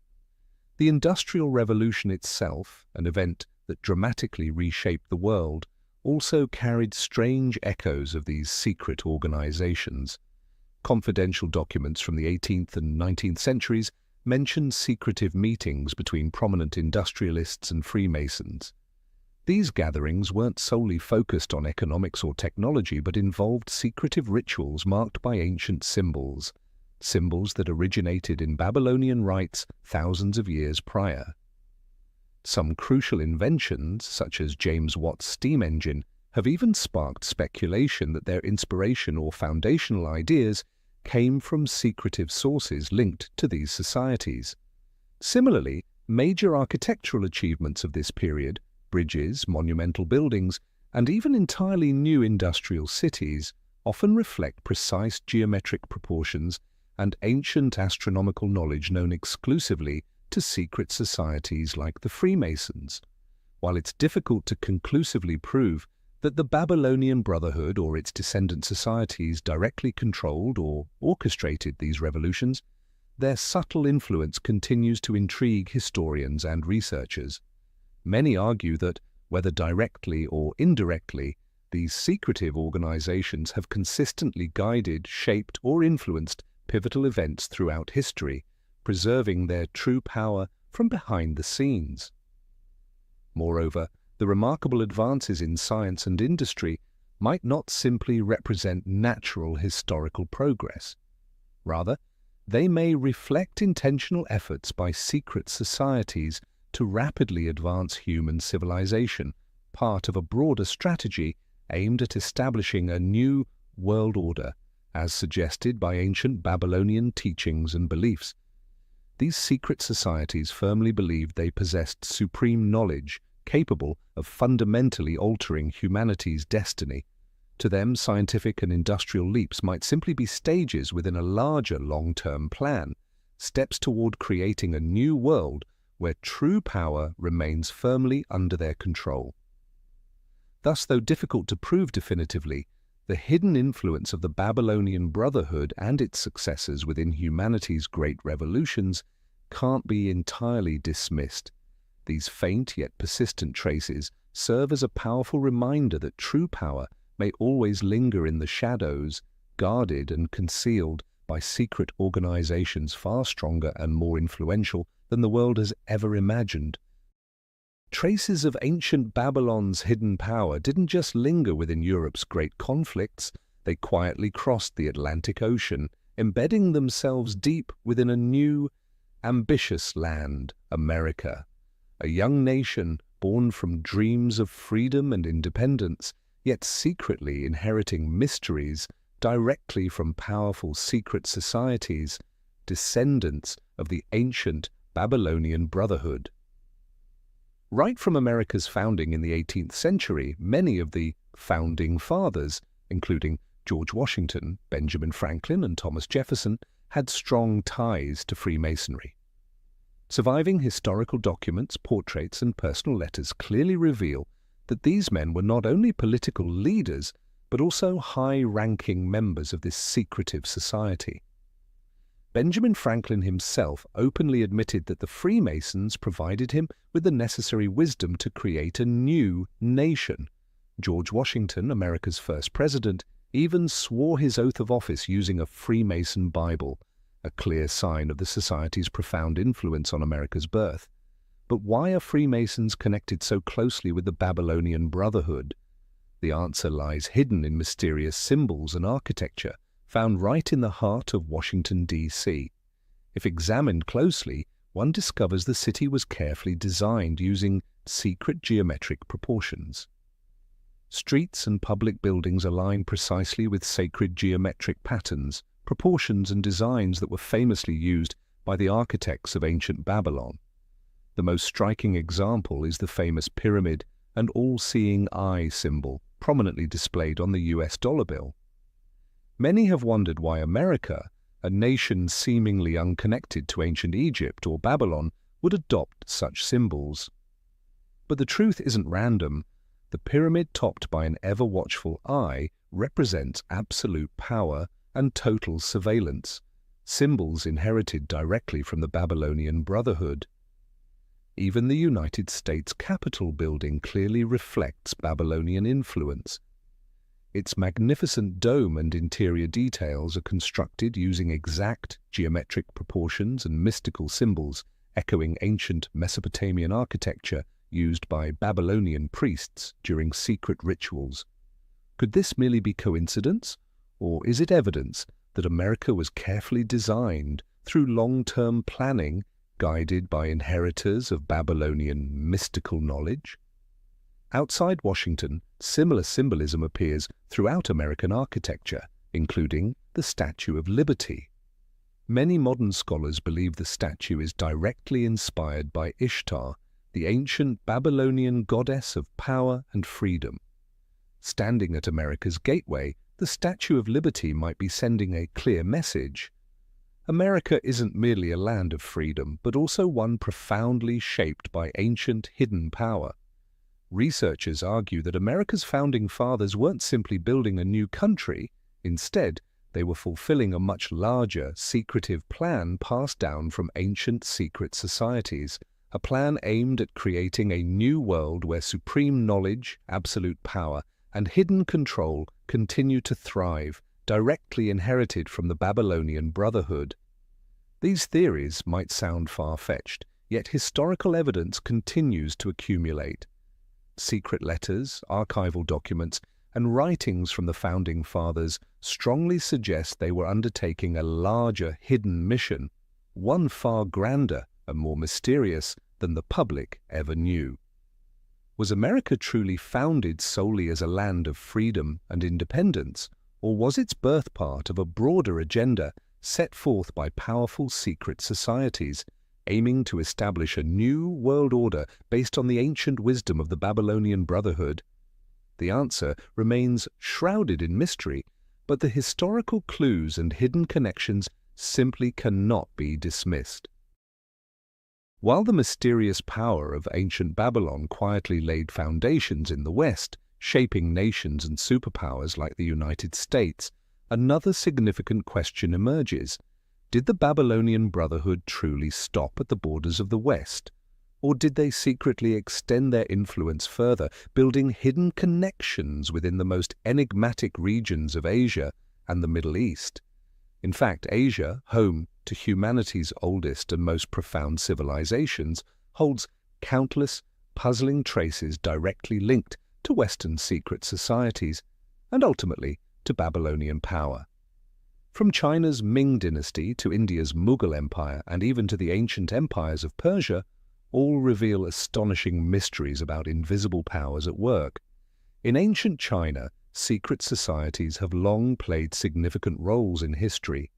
The Industrial Revolution itself, an event that dramatically reshaped the world, also carried strange echoes of these secret organizations. Confidential documents from the 18th and 19th centuries mention secretive meetings between prominent industrialists and Freemasons. These gatherings weren't solely focused on economics or technology, but involved secretive rituals marked by ancient symbols, symbols that originated in Babylonian rites thousands of years prior. Some crucial inventions, such as James Watt's steam engine, have even sparked speculation that their inspiration or foundational ideas came from secretive sources linked to these societies. Similarly, major architectural achievements of this period, bridges, monumental buildings, and even entirely new industrial cities, often reflect precise geometric proportions and ancient astronomical knowledge known exclusively to secret societies like the Freemasons. While it's difficult to conclusively prove that the Babylonian Brotherhood or its descendant societies directly controlled or orchestrated these revolutions, their subtle influence continues to intrigue historians and researchers. Many argue that, whether directly or indirectly, these secretive organizations have consistently guided, shaped, or influenced pivotal events throughout history, preserving their true power from behind the scenes. Moreover, the remarkable advances in science and industry might not simply represent natural historical progress. Rather, they may reflect intentional efforts by secret societies to rapidly advance human civilization, part of a broader strategy aimed at establishing a new world order, as suggested by ancient Babylonian teachings and beliefs. These secret societies firmly believed they possessed supreme knowledge, capable of fundamentally altering humanity's destiny. To them, scientific and industrial leaps might simply be stages within a larger long-term plan, steps toward creating a new world where true power remains firmly under their control. Thus, though difficult to prove definitively, the hidden influence of the Babylonian Brotherhood and its successors within humanity's great revolutions can't be entirely dismissed. These faint yet persistent traces serve as a powerful reminder that true power may always linger in the shadows, guarded and concealed by secret organizations far stronger and more influential than the world has ever imagined. Traces of ancient Babylon's hidden power didn't just linger within Europe's great conflicts, they quietly crossed the Atlantic Ocean, embedding themselves deep within a new, ambitious land, America. A young nation born from dreams of freedom and independence, yet secretly inheriting mysteries directly from powerful secret societies, descendants of the ancient Babylonian Brotherhood. Right from America's founding in the 18th century, many of the founding fathers, including George Washington, Benjamin Franklin, and Thomas Jefferson, had strong ties to Freemasonry. Surviving historical documents, portraits, and personal letters clearly reveal that these men were not only political leaders, but also high-ranking members of this secretive society. Benjamin Franklin himself openly admitted that the Freemasons provided him with the necessary wisdom to create a new nation. George Washington, America's first president, even swore his oath of office using a Freemason Bible, a clear sign of the society's profound influence on America's birth. But why are Freemasons connected so closely with the Babylonian Brotherhood? The answer lies hidden in mysterious symbols and architecture found right in the heart of Washington, D.C. If examined closely, one discovers the city was carefully designed using secret geometric proportions. Streets and public buildings align precisely with sacred geometric patterns, proportions and designs that were famously used by the architects of ancient Babylon. The most striking example is the famous pyramid and all-seeing eye symbol prominently displayed on the US dollar bill. Many have wondered why America, a nation seemingly unconnected to ancient Egypt or Babylon, would adopt such symbols. But the truth isn't random. The pyramid topped by an ever-watchful eye represents absolute power and total surveillance, symbols inherited directly from the Babylonian Brotherhood. Even the United States Capitol building clearly reflects Babylonian influence. Its magnificent dome and interior details are constructed using exact geometric proportions and mystical symbols, echoing ancient Mesopotamian architecture used by Babylonian priests during secret rituals. Could this merely be coincidence, or is it evidence that America was carefully designed through long-term planning, guided by inheritors of Babylonian mystical knowledge? Outside Washington, similar symbolism appears throughout American architecture, including the Statue of Liberty. Many modern scholars believe the statue is directly inspired by Ishtar, the ancient Babylonian goddess of power and freedom. Standing at America's gateway, the Statue of Liberty might be sending a clear message. America isn't merely a land of freedom, but also one profoundly shaped by ancient hidden power. Researchers argue that America's founding fathers weren't simply building a new country. Instead, they were fulfilling a much larger, secretive plan passed down from ancient secret societies, a plan aimed at creating a new world where supreme knowledge, absolute power, and hidden control continue to thrive, directly inherited from the Babylonian Brotherhood. These theories might sound far-fetched, yet historical evidence continues to accumulate. Secret letters, archival documents, and writings from the Founding Fathers strongly suggest they were undertaking a larger hidden mission, one far grander and more mysterious than the public ever knew. Was America truly founded solely as a land of freedom and independence, or was its birth part of a broader agenda set forth by powerful secret societies, aiming to establish a new world order based on the ancient wisdom of the Babylonian Brotherhood? The answer remains shrouded in mystery, but the historical clues and hidden connections simply cannot be dismissed. While the mysterious power of ancient Babylon quietly laid foundations in the West, shaping nations and superpowers like the United States, another significant question emerges. Did the Babylonian Brotherhood truly stop at the borders of the West? Or did they secretly extend their influence further, building hidden connections within the most enigmatic regions of Asia and the Middle East? In fact, Asia, home to humanity's oldest and most profound civilizations, holds countless puzzling traces directly linked to Western secret societies and ultimately to Babylonian power. From China's Ming dynasty to India's Mughal Empire and even to the ancient empires of Persia, all reveal astonishing mysteries about invisible powers at work. In ancient China, secret societies have long played significant roles in history.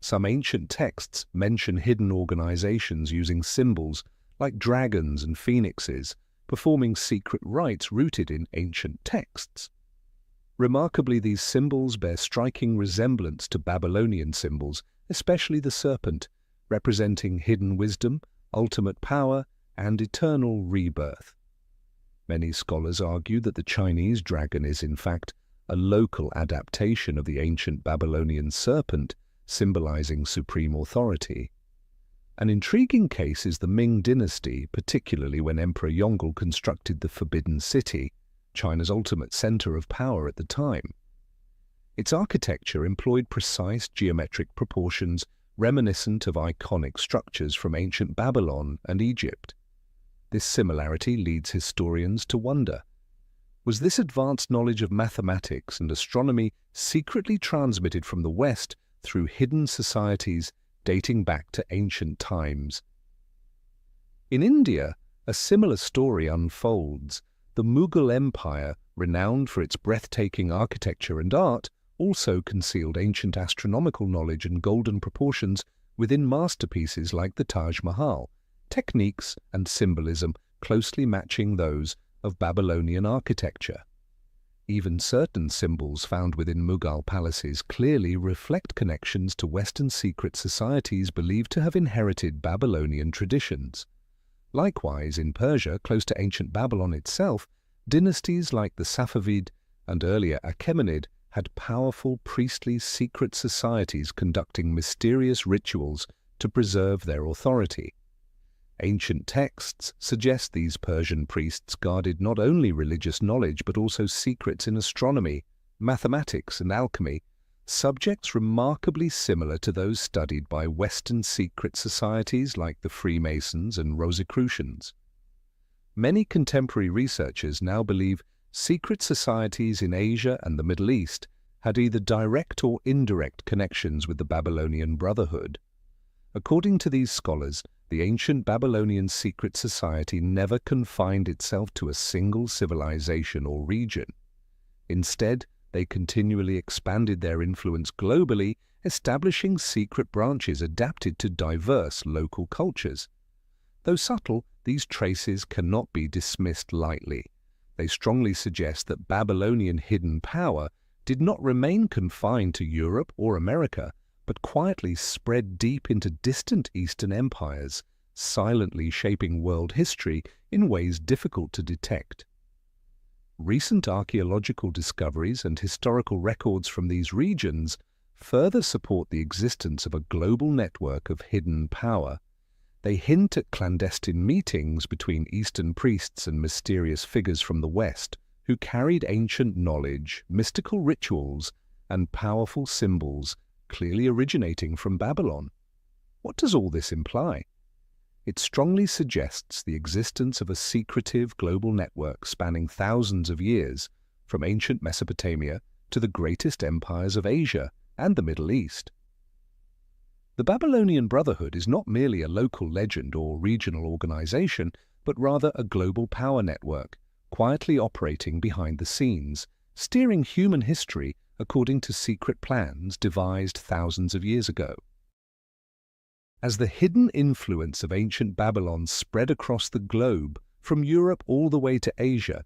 Some ancient texts mention hidden organizations using symbols like dragons and phoenixes, performing secret rites rooted in ancient texts. Remarkably, these symbols bear striking resemblance to Babylonian symbols, especially the serpent, representing hidden wisdom, ultimate power, and eternal rebirth. Many scholars argue that the Chinese dragon is, in fact, a local adaptation of the ancient Babylonian serpent, symbolizing supreme authority. An intriguing case is the Ming dynasty, particularly when Emperor Yongle constructed the Forbidden City, China's ultimate center of power at the time. Its architecture employed precise geometric proportions, reminiscent of iconic structures from ancient Babylon and Egypt. This similarity leads historians to wonder, was this advanced knowledge of mathematics and astronomy secretly transmitted from the West through hidden societies dating back to ancient times? In India, a similar story unfolds. The Mughal Empire, renowned for its breathtaking architecture and art, also concealed ancient astronomical knowledge and golden proportions within masterpieces like the Taj Mahal, techniques and symbolism closely matching those of Babylonian architecture. Even certain symbols found within Mughal palaces clearly reflect connections to Western secret societies believed to have inherited Babylonian traditions. Likewise, in Persia, close to ancient Babylon itself, dynasties like the Safavid and earlier Achaemenid had powerful priestly secret societies conducting mysterious rituals to preserve their authority. Ancient texts suggest these Persian priests guarded not only religious knowledge but also secrets in astronomy, mathematics and alchemy, subjects remarkably similar to those studied by Western secret societies like the Freemasons and Rosicrucians. Many contemporary researchers now believe secret societies in Asia and the Middle East had either direct or indirect connections with the Babylonian Brotherhood. According to these scholars, the ancient Babylonian secret society never confined itself to a single civilization or region. Instead, they continually expanded their influence globally, establishing secret branches adapted to diverse local cultures. Though subtle, these traces cannot be dismissed lightly. They strongly suggest that Babylonian hidden power did not remain confined to Europe or America, but quietly spread deep into distant Eastern empires, silently shaping world history in ways difficult to detect. Recent archaeological discoveries and historical records from these regions further support the existence of a global network of hidden power. They hint at clandestine meetings between Eastern priests and mysterious figures from the West who carried ancient knowledge, mystical rituals, and powerful symbols clearly originating from Babylon. What does all this imply? It strongly suggests the existence of a secretive global network spanning thousands of years, from ancient Mesopotamia to the greatest empires of Asia and the Middle East. The Babylonian Brotherhood is not merely a local legend or regional organization, but rather a global power network, quietly operating behind the scenes, steering human history according to secret plans devised thousands of years ago. As the hidden influence of ancient Babylon spread across the globe, from Europe all the way to Asia,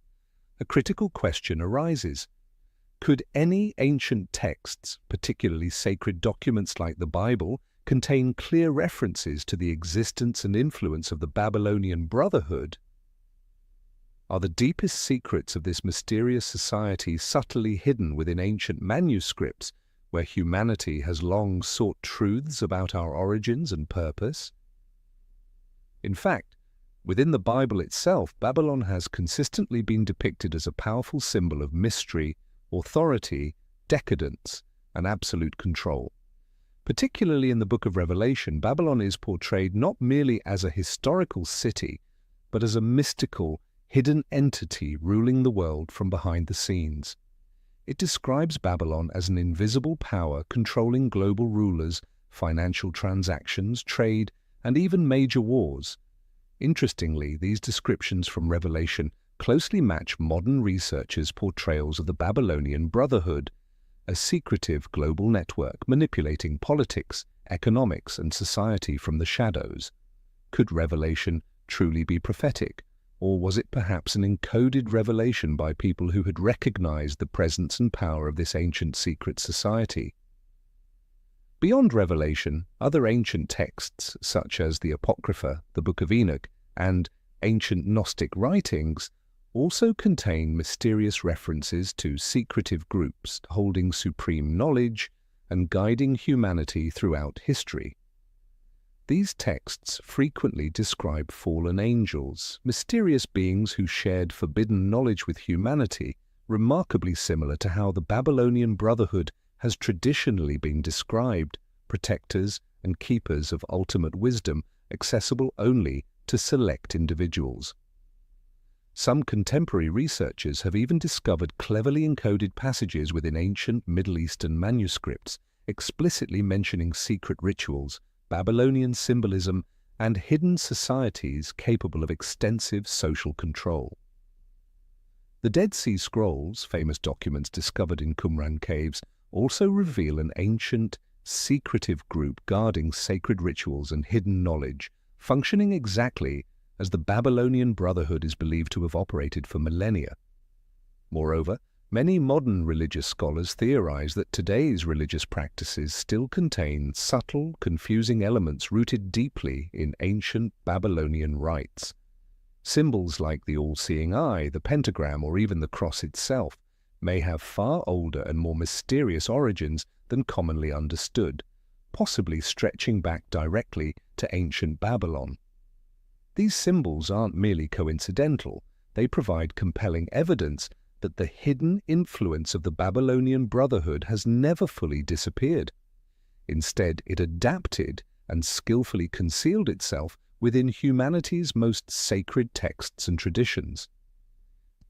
a critical question arises. Could any ancient texts, particularly sacred documents like the Bible, contain clear references to the existence and influence of the Babylonian Brotherhood? Are the deepest secrets of this mysterious society subtly hidden within ancient manuscripts where humanity has long sought truths about our origins and purpose? In fact, within the Bible itself, Babylon has consistently been depicted as a powerful symbol of mystery, authority, decadence, and absolute control. Particularly in the book of Revelation, Babylon is portrayed not merely as a historical city, but as a mystical, hidden entity ruling the world from behind the scenes. It describes Babylon as an invisible power controlling global rulers, financial transactions, trade, and even major wars. Interestingly, these descriptions from Revelation closely match modern researchers' portrayals of the Babylonian Brotherhood, a secretive global network manipulating politics, economics, and society from the shadows. Could Revelation truly be prophetic? Or was it perhaps an encoded revelation by people who had recognized the presence and power of this ancient secret society? Beyond Revelation, other ancient texts, such as the Apocrypha, the Book of Enoch, and ancient Gnostic writings, also contain mysterious references to secretive groups holding supreme knowledge and guiding humanity throughout history. These texts frequently describe fallen angels, mysterious beings who shared forbidden knowledge with humanity, remarkably similar to how the Babylonian Brotherhood has traditionally been described, protectors and keepers of ultimate wisdom accessible only to select individuals. Some contemporary researchers have even discovered cleverly encoded passages within ancient Middle Eastern manuscripts explicitly mentioning secret rituals, Babylonian symbolism, and hidden societies capable of extensive social control. The Dead Sea Scrolls, famous documents discovered in Qumran caves, also reveal an ancient, secretive group guarding sacred rituals and hidden knowledge, functioning exactly as the Babylonian Brotherhood is believed to have operated for millennia. Moreover, many modern religious scholars theorize that today's religious practices still contain subtle, confusing elements rooted deeply in ancient Babylonian rites. Symbols like the all-seeing eye, the pentagram, or even the cross itself may have far older and more mysterious origins than commonly understood, possibly stretching back directly to ancient Babylon. These symbols aren't merely coincidental, they provide compelling evidence that the hidden influence of the Babylonian Brotherhood has never fully disappeared. Instead, it adapted and skillfully concealed itself within humanity's most sacred texts and traditions.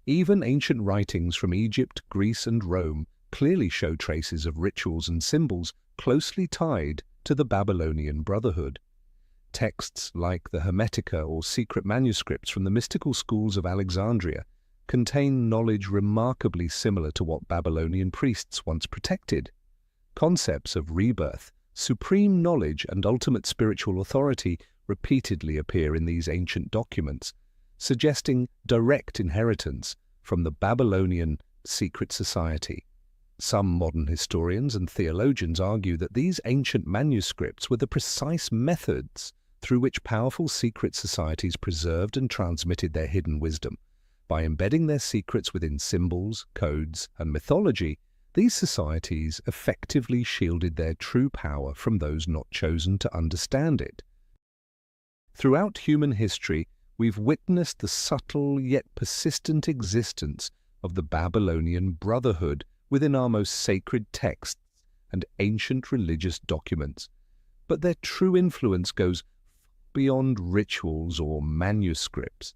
Even ancient writings from Egypt, Greece, and Rome clearly show traces of rituals and symbols closely tied to the Babylonian Brotherhood. Texts like the Hermetica or secret manuscripts from the mystical schools of Alexandria contain knowledge remarkably similar to what Babylonian priests once protected. Concepts of rebirth, supreme knowledge, and ultimate spiritual authority repeatedly appear in these ancient documents, suggesting direct inheritance from the Babylonian secret society. Some modern historians and theologians argue that these ancient manuscripts were the precise methods through which powerful secret societies preserved and transmitted their hidden wisdom. By embedding their secrets within symbols, codes, and mythology, these societies effectively shielded their true power from those not chosen to understand it. Throughout human history, we've witnessed the subtle yet persistent existence of the Babylonian Brotherhood within our most sacred texts and ancient religious documents. But their true influence goes beyond rituals or manuscripts.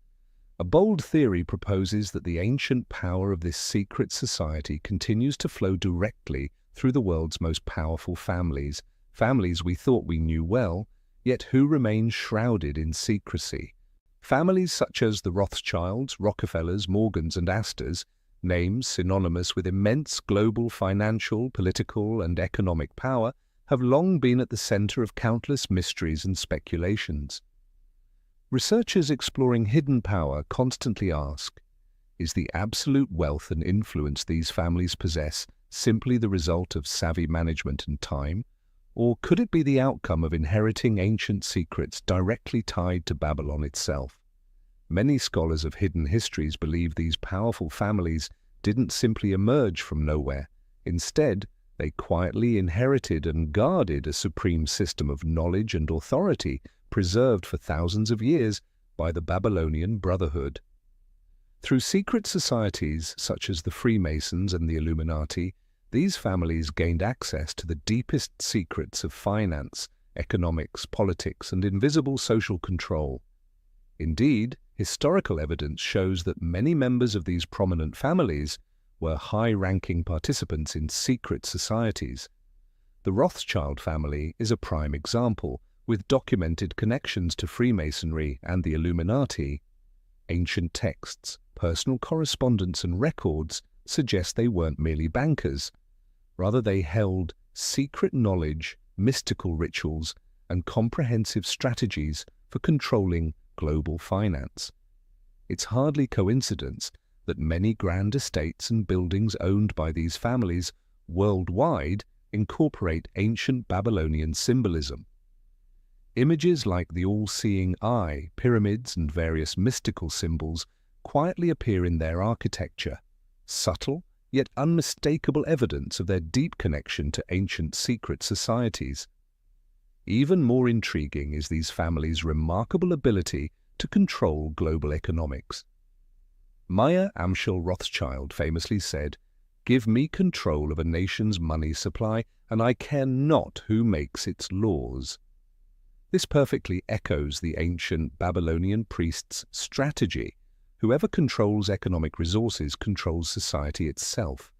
A bold theory proposes that the ancient power of this secret society continues to flow directly through the world's most powerful families, families we thought we knew well, yet who remain shrouded in secrecy. Families such as the Rothschilds, Rockefellers, Morgans, and Astors, names synonymous with immense global financial, political, and economic power, have long been at the center of countless mysteries and speculations. Researchers exploring hidden power constantly ask, is the absolute wealth and influence these families possess simply the result of savvy management and time, or could it be the outcome of inheriting ancient secrets directly tied to Babylon itself? Many scholars of hidden histories believe these powerful families didn't simply emerge from nowhere. Instead, they quietly inherited and guarded a supreme system of knowledge and authority preserved for thousands of years by the Babylonian Brotherhood. Through secret societies such as the Freemasons and the Illuminati, these families gained access to the deepest secrets of finance, economics, politics, and invisible social control. Indeed, historical evidence shows that many members of these prominent families were high-ranking participants in secret societies. The Rothschild family is a prime example, with documented connections to Freemasonry and the Illuminati. Ancient texts, personal correspondence, and records suggest they weren't merely bankers. Rather, they held secret knowledge, mystical rituals, and comprehensive strategies for controlling global finance. It's hardly coincidence that many grand estates and buildings owned by these families worldwide incorporate ancient Babylonian symbolism. Images like the all-seeing eye, pyramids, and various mystical symbols quietly appear in their architecture, subtle yet unmistakable evidence of their deep connection to ancient secret societies. Even more intriguing is these families' remarkable ability to control global economics. Mayer Amschel Rothschild famously said, "Give me control of a nation's money supply, and I care not who makes its laws." This perfectly echoes the ancient Babylonian priest's strategy. Whoever controls economic resources controls society itself.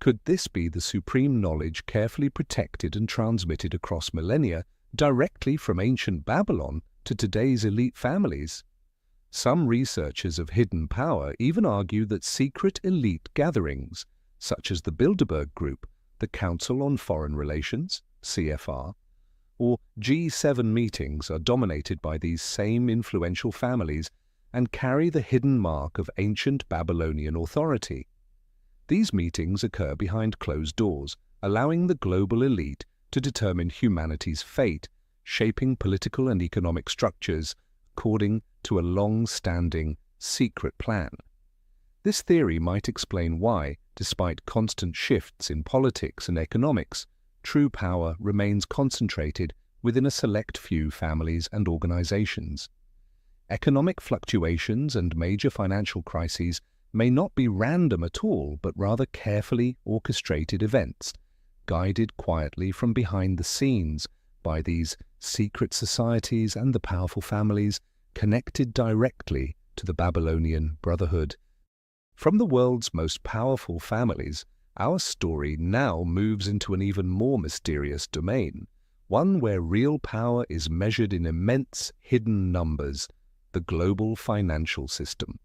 Could this be the supreme knowledge carefully protected and transmitted across millennia directly from ancient Babylon to today's elite families? Some researchers of hidden power even argue that secret elite gatherings, such as the Bilderberg Group, the Council on Foreign Relations, CFR, or G7 meetings are dominated by these same influential families and carry the hidden mark of ancient Babylonian authority. These meetings occur behind closed doors, allowing the global elite to determine humanity's fate, shaping political and economic structures according to a long-standing secret plan. This theory might explain why, despite constant shifts in politics and economics, true power remains concentrated within a select few families and organizations. Economic fluctuations and major financial crises may not be random at all, but rather carefully orchestrated events, guided quietly from behind the scenes by these secret societies and the powerful families connected directly to the Babylonian Brotherhood. From the world's most powerful families, our story now moves into an even more mysterious domain, one where real power is measured in immense hidden numbers, the global financial system.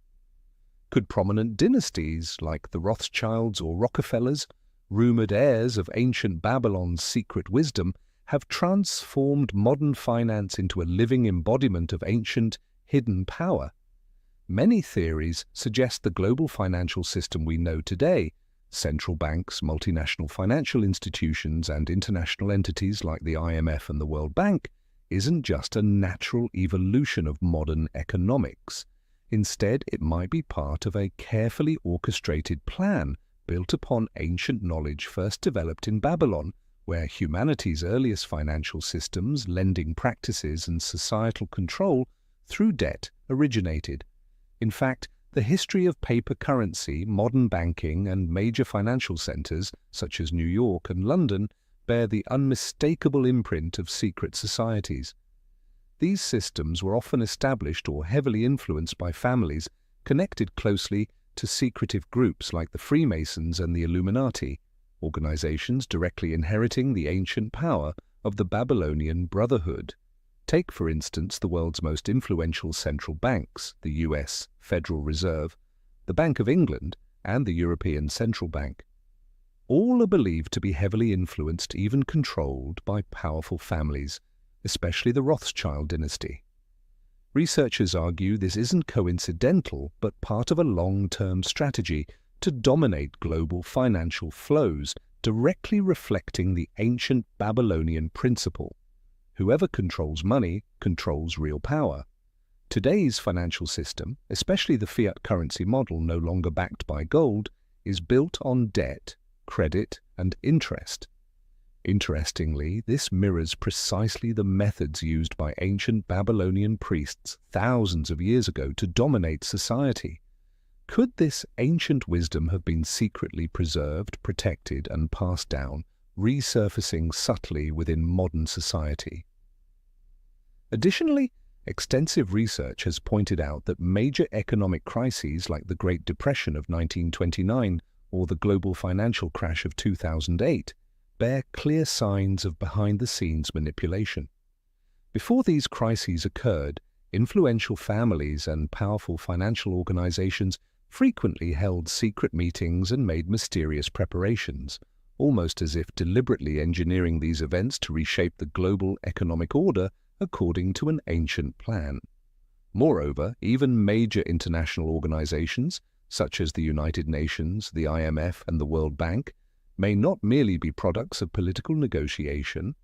Could prominent dynasties like the Rothschilds or Rockefellers, rumored heirs of ancient Babylon's secret wisdom, have transformed modern finance into a living embodiment of ancient, hidden power? Many theories suggest the global financial system we know today, central banks, multinational financial institutions, and international entities like the IMF and the World Bank, isn't just a natural evolution of modern economics. Instead, it might be part of a carefully orchestrated plan built upon ancient knowledge first developed in Babylon, where humanity's earliest financial systems, lending practices, and societal control through debt originated. In fact, the history of paper currency, modern banking, and major financial centers, such as New York and London, bear the unmistakable imprint of secret societies. These systems were often established or heavily influenced by families connected closely to secretive groups like the Freemasons and the Illuminati, organizations directly inheriting the ancient power of the Babylonian Brotherhood. Take, for instance, the world's most influential central banks, the US Federal Reserve, the Bank of England, and the European Central Bank. All are believed to be heavily influenced, even controlled, by powerful families, especially the Rothschild dynasty. Researchers argue this isn't coincidental, but part of a long-term strategy to dominate global financial flows, directly reflecting the ancient Babylonian principle. Whoever controls money controls real power. Today's financial system, especially the fiat currency model no longer backed by gold, is built on debt, credit, and interest. Interestingly, this mirrors precisely the methods used by ancient Babylonian priests thousands of years ago to dominate society. Could this ancient wisdom have been secretly preserved, protected, and passed down, resurfacing subtly within modern society? Additionally, extensive research has pointed out that major economic crises like the Great Depression of 1929 or the global financial crash of 2008 bear clear signs of behind-the-scenes manipulation. Before these crises occurred, influential families and powerful financial organizations frequently held secret meetings and made mysterious preparations, almost as if deliberately engineering these events to reshape the global economic order according to an ancient plan. Moreover, even major international organizations, such as the United Nations, the IMF, and the World Bank, may not merely be products of political negotiation.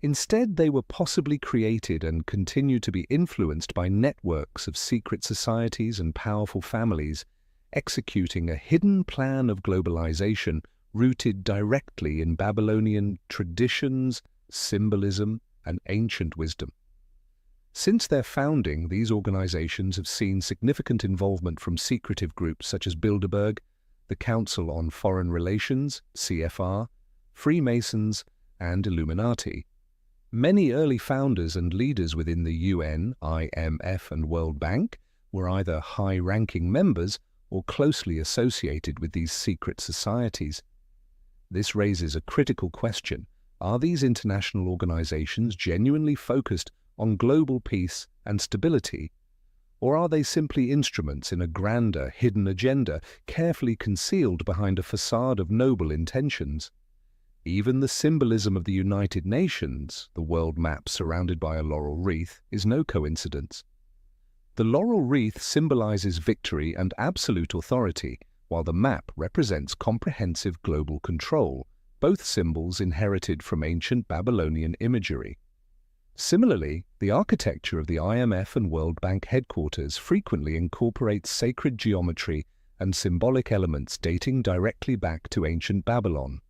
Instead, they were possibly created and continue to be influenced by networks of secret societies and powerful families, executing a hidden plan of globalization rooted directly in Babylonian traditions, symbolism, and ancient wisdom. Since their founding, these organizations have seen significant involvement from secretive groups such as Bilderberg, the Council on Foreign Relations, CFR, Freemasons, and Illuminati. Many early founders and leaders within the UN, IMF, and World Bank were either high-ranking members or closely associated with these secret societies. This raises a critical question. Are these international organizations genuinely focused on global peace and stability, or are they simply instruments in a grander, hidden agenda, carefully concealed behind a facade of noble intentions? Even the symbolism of the United Nations, the world map surrounded by a laurel wreath, is no coincidence. The laurel wreath symbolizes victory and absolute authority, while the map represents comprehensive global control, both symbols inherited from ancient Babylonian imagery. Similarly, the architecture of the IMF and World Bank headquarters frequently incorporates sacred geometry and symbolic elements dating directly back to ancient Babylon.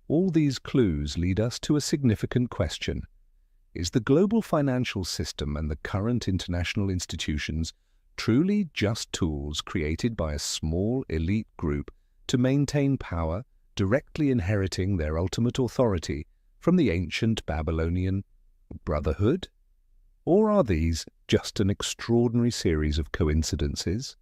All these clues lead us to a significant question. Is the global financial system and the current international institutions truly just tools created by a small elite group to maintain power, directly inheriting their ultimate authority from the ancient Babylonian Brotherhood? Or are these just an extraordinary series of coincidences?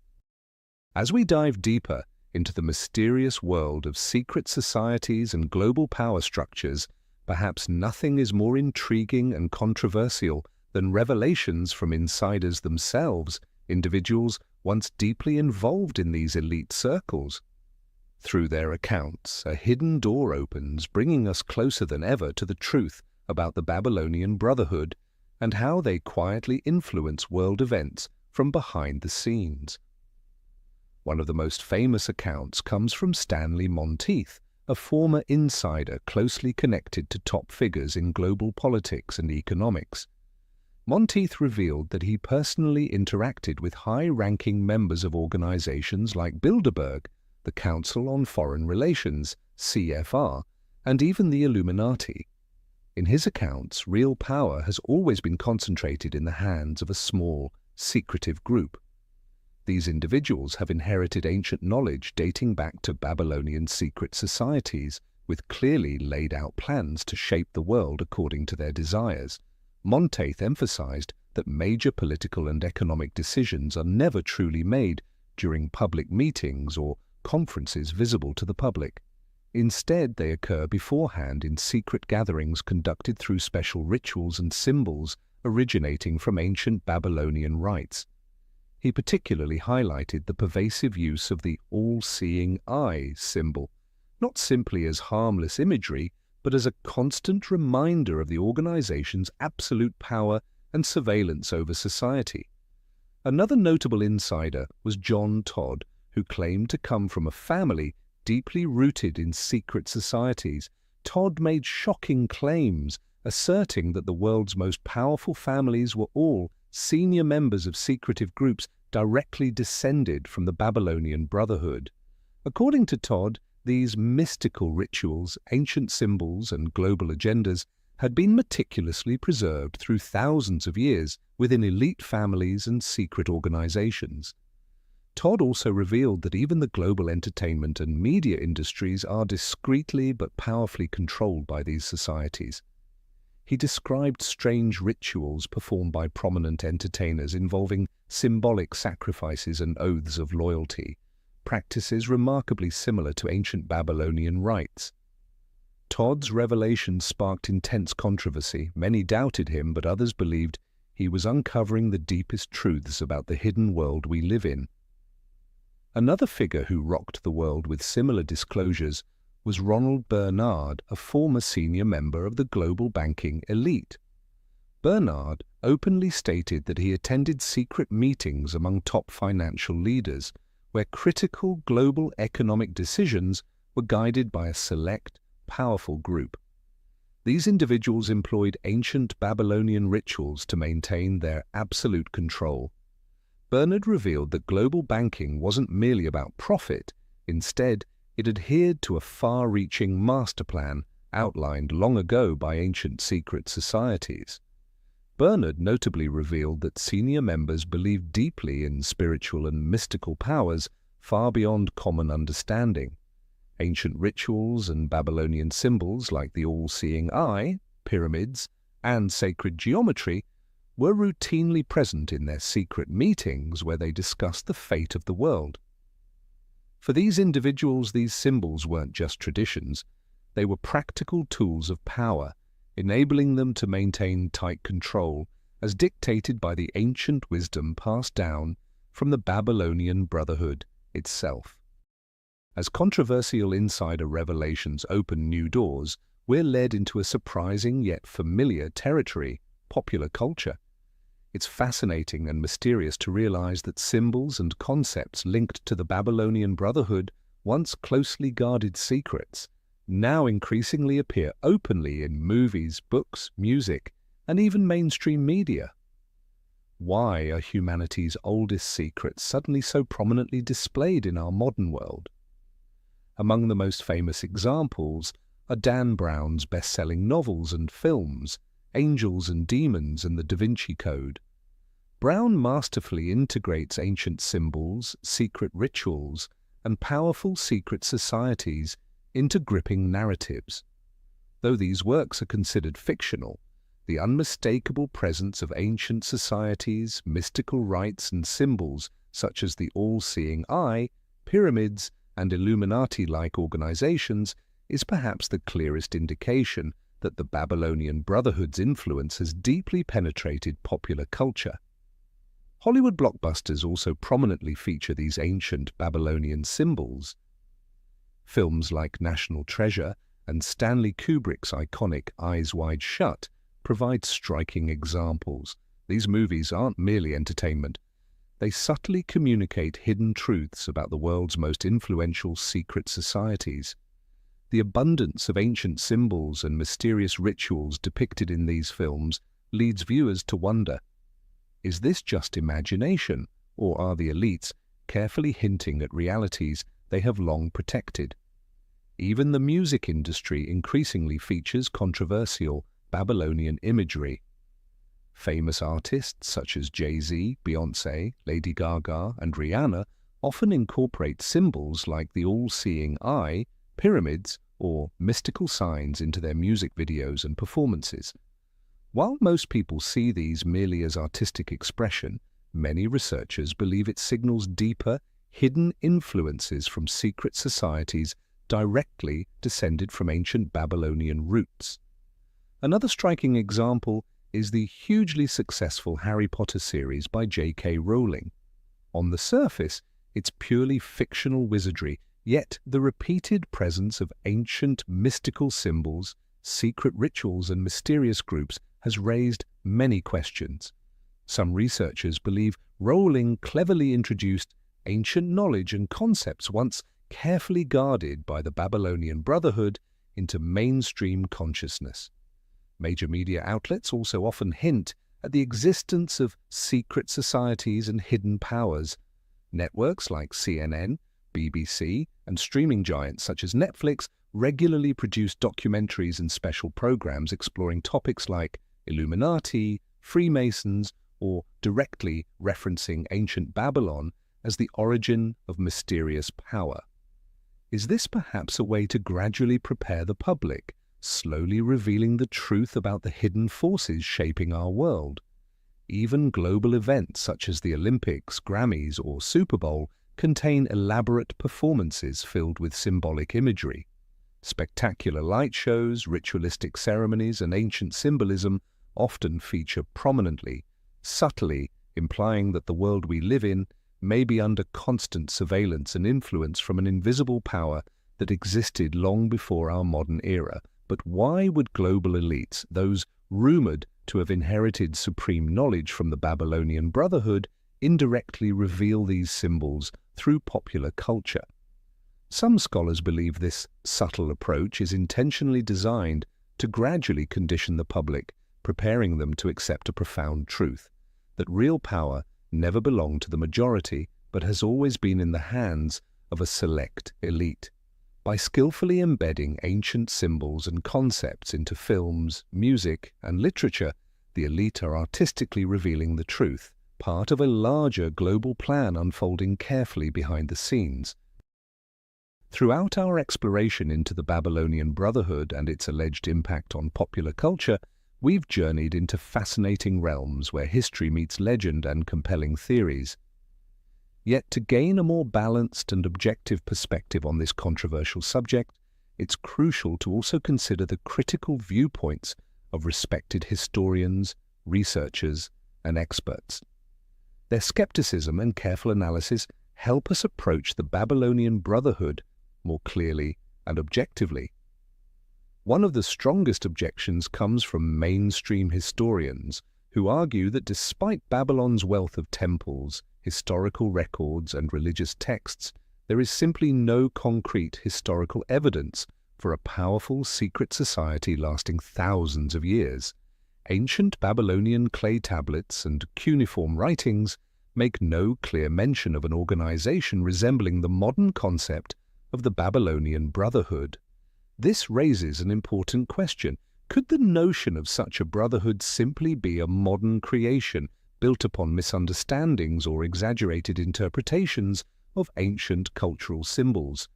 As we dive deeper into the mysterious world of secret societies and global power structures, perhaps nothing is more intriguing and controversial than revelations from insiders themselves, individuals once deeply involved in these elite circles. Through their accounts, a hidden door opens, bringing us closer than ever to the truth about the Babylonian Brotherhood and how they quietly influence world events from behind the scenes. One of the most famous accounts comes from Stanley Monteith, a former insider closely connected to top figures in global politics and economics. Monteith revealed that he personally interacted with high-ranking members of organizations like Bilderberg, the Council on Foreign Relations, CFR, and even the Illuminati. In his accounts, real power has always been concentrated in the hands of a small, secretive group. These individuals have inherited ancient knowledge dating back to Babylonian secret societies, with clearly laid out plans to shape the world according to their desires. Monteith emphasized that major political and economic decisions are never truly made during public meetings or conferences visible to the public. Instead, they occur beforehand in secret gatherings conducted through special rituals and symbols originating from ancient Babylonian rites. He particularly highlighted the pervasive use of the all-seeing eye symbol, not simply as harmless imagery, but as a constant reminder of the organization's absolute power and surveillance over society. Another notable insider was John Todd, who claimed to come from a family deeply rooted in secret societies. Todd made shocking claims, asserting that the world's most powerful families were all senior members of secretive groups directly descended from the Babylonian Brotherhood. According to Todd, these mystical rituals, ancient symbols, and global agendas had been meticulously preserved through thousands of years within elite families and secret organizations. Todd also revealed that even the global entertainment and media industries are discreetly but powerfully controlled by these societies. He described strange rituals performed by prominent entertainers involving symbolic sacrifices and oaths of loyalty, practices remarkably similar to ancient Babylonian rites. Todd's revelations sparked intense controversy. Many doubted him, but others believed he was uncovering the deepest truths about the hidden world we live in. Another figure who rocked the world with similar disclosures was Ronald Bernard, a former senior member of the global banking elite. Bernard openly stated that he attended secret meetings among top financial leaders, where critical global economic decisions were guided by a select, powerful group. These individuals employed ancient Babylonian rituals to maintain their absolute control. Bernard revealed that global banking wasn't merely about profit. Instead, it adhered to a far-reaching master plan outlined long ago by ancient secret societies. Bernard notably revealed that senior members believed deeply in spiritual and mystical powers far beyond common understanding. Ancient rituals and Babylonian symbols like the all-seeing eye, pyramids, and sacred geometry were routinely present in their secret meetings where they discussed the fate of the world. For these individuals, these symbols weren't just traditions, they were practical tools of power, enabling them to maintain tight control as dictated by the ancient wisdom passed down from the Babylonian Brotherhood itself. As controversial insider revelations open new doors, we're led into a surprising yet familiar territory, popular culture. It's fascinating and mysterious to realize that symbols and concepts linked to the Babylonian Brotherhood, once closely guarded secrets, now increasingly appear openly in movies, books, music, and even mainstream media. Why are humanity's oldest secrets suddenly so prominently displayed in our modern world? Among the most famous examples are Dan Brown's best-selling novels and films, Angels and Demons and the Da Vinci Code. Brown masterfully integrates ancient symbols, secret rituals, and powerful secret societies into gripping narratives. Though these works are considered fictional, the unmistakable presence of ancient societies, mystical rites, and symbols such as the all-seeing eye, pyramids, and Illuminati-like organizations is perhaps the clearest indication that the Babylonian Brotherhood's influence has deeply penetrated popular culture. Hollywood blockbusters also prominently feature these ancient Babylonian symbols. Films like National Treasure and Stanley Kubrick's iconic Eyes Wide Shut provide striking examples. These movies aren't merely entertainment. They subtly communicate hidden truths about the world's most influential secret societies. The abundance of ancient symbols and mysterious rituals depicted in these films leads viewers to wonder, is this just imagination, or are the elites carefully hinting at realities they have long protected? Even the music industry increasingly features controversial Babylonian imagery. Famous artists such as Jay-Z, Beyoncé, Lady Gaga, and Rihanna often incorporate symbols like the all-seeing eye, pyramids, or mystical signs into their music videos and performances. While most people see these merely as artistic expression, many researchers believe it signals deeper, hidden influences from secret societies directly descended from ancient Babylonian roots. Another striking example is the hugely successful Harry Potter series by J.K. Rowling. On the surface, it's purely fictional wizardry, yet the repeated presence of ancient mystical symbols, secret rituals, and mysterious groups has raised many questions. Some researchers believe Rowling cleverly introduced ancient knowledge and concepts once carefully guarded by the Babylonian Brotherhood into mainstream consciousness. Major media outlets also often hint at the existence of secret societies and hidden powers. Networks like CNN, BBC, and streaming giants such as Netflix regularly produce documentaries and special programs exploring topics like Illuminati, Freemasons, or directly referencing ancient Babylon as the origin of mysterious power. Is this perhaps a way to gradually prepare the public, slowly revealing the truth about the hidden forces shaping our world? Even global events such as the Olympics, Grammys, or Super Bowl contain elaborate performances filled with symbolic imagery. Spectacular light shows, ritualistic ceremonies, and ancient symbolism often feature prominently, subtly implying that the world we live in may be under constant surveillance and influence from an invisible power that existed long before our modern era. But why would global elites, those rumored to have inherited supreme knowledge from the Babylonian Brotherhood, indirectly reveal these symbols through popular culture? Some scholars believe this subtle approach is intentionally designed to gradually condition the public, preparing them to accept a profound truth, that real power never belonged to the majority but has always been in the hands of a select elite. By skillfully embedding ancient symbols and concepts into films, music, and literature, the elite are artistically revealing the truth, part of a larger global plan unfolding carefully behind the scenes. Throughout our exploration into the Babylonian Brotherhood and its alleged impact on popular culture, We've journeyed into fascinating realms where history meets legend and compelling theories. Yet to gain a more balanced and objective perspective on this controversial subject, it's crucial to also consider the critical viewpoints of respected historians, researchers, and experts. Their skepticism and careful analysis help us approach the Babylonian Brotherhood more clearly and objectively. One of the strongest objections comes from mainstream historians who argue that despite Babylon's wealth of temples, historical records, and religious texts, there is simply no concrete historical evidence for a powerful secret society lasting thousands of years. Ancient Babylonian clay tablets and cuneiform writings make no clear mention of an organization resembling the modern concept of the Babylonian Brotherhood. This raises an important question. Could the notion of such a brotherhood simply be a modern creation built upon misunderstandings or exaggerated interpretations of ancient cultural symbols?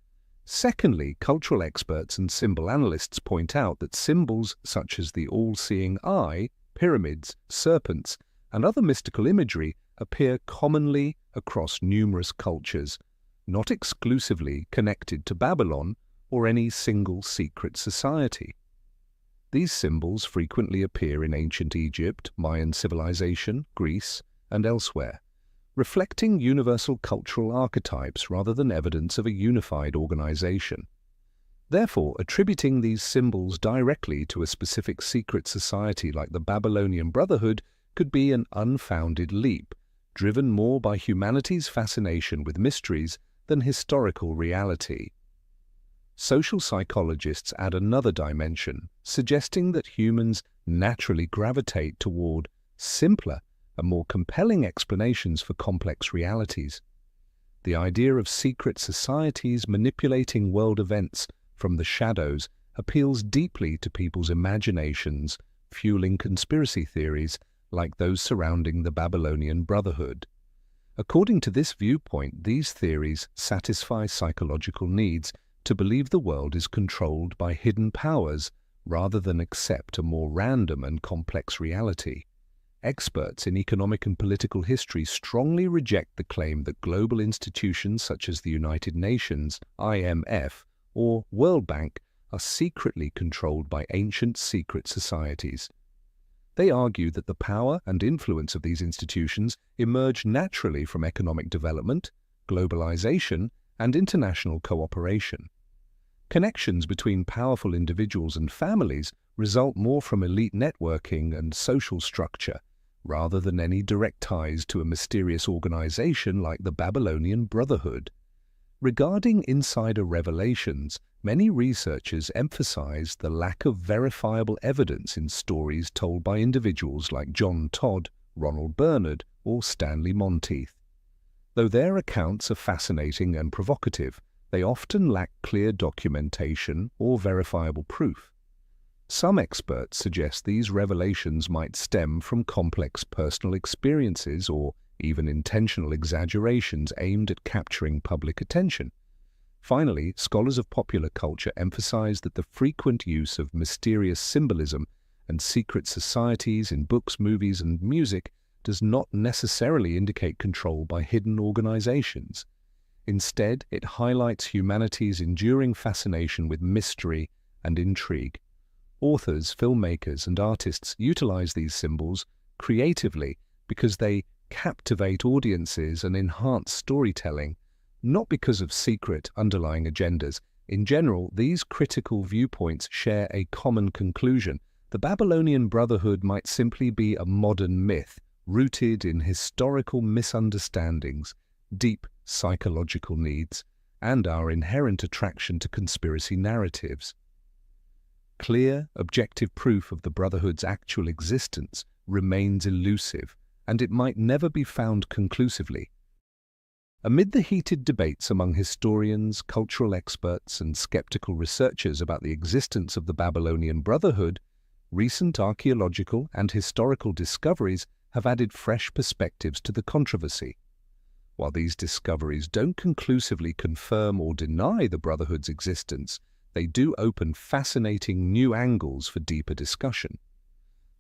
Secondly, cultural experts and symbol analysts point out that symbols such as the all-seeing eye, pyramids, serpents, and other mystical imagery appear commonly across numerous cultures, not exclusively connected to Babylon or any single secret society. These symbols frequently appear in ancient Egypt, Mayan civilization, Greece, and elsewhere, reflecting universal cultural archetypes rather than evidence of a unified organization. Therefore, attributing these symbols directly to a specific secret society like the Babylonian Brotherhood could be an unfounded leap, driven more by humanity's fascination with mysteries than historical reality. Social psychologists add another dimension, suggesting that humans naturally gravitate toward simpler and more compelling explanations for complex realities. The idea of secret societies manipulating world events from the shadows appeals deeply to people's imaginations, fueling conspiracy theories like those surrounding the Babylonian Brotherhood. According to this viewpoint, these theories satisfy psychological needs to believe the world is controlled by hidden powers rather than accept a more random and complex reality. Experts in economic and political history strongly reject the claim that global institutions such as the United Nations, IMF, or World Bank are secretly controlled by ancient secret societies. They argue that the power and influence of these institutions emerge naturally from economic development, globalization, and international cooperation. Connections between powerful individuals and families result more from elite networking and social structure, rather than any direct ties to a mysterious organization like the Babylonian Brotherhood. Regarding insider revelations, many researchers emphasize the lack of verifiable evidence in stories told by individuals like John Todd, Ronald Bernard, or Stanley Monteith. Though their accounts are fascinating and provocative, they often lack clear documentation or verifiable proof. Some experts suggest these revelations might stem from complex personal experiences or even intentional exaggerations aimed at capturing public attention. Finally, scholars of popular culture emphasize that the frequent use of mysterious symbolism and secret societies in books, movies, and music does not necessarily indicate control by hidden organizations. Instead, it highlights humanity's enduring fascination with mystery and intrigue. Authors, filmmakers, and artists utilize these symbols creatively because they captivate audiences and enhance storytelling, not because of secret underlying agendas. In general, these critical viewpoints share a common conclusion. The Babylonian Brotherhood might simply be a modern myth, rooted in historical misunderstandings, deep psychological needs, and our inherent attraction to conspiracy narratives. Clear, objective proof of the Brotherhood's actual existence remains elusive, and it might never be found conclusively. Amid the heated debates among historians, cultural experts, and skeptical researchers about the existence of the Babylonian Brotherhood, recent archaeological and historical discoveries have added fresh perspectives to the controversy. While these discoveries don't conclusively confirm or deny the Brotherhood's existence, they do open fascinating new angles for deeper discussion.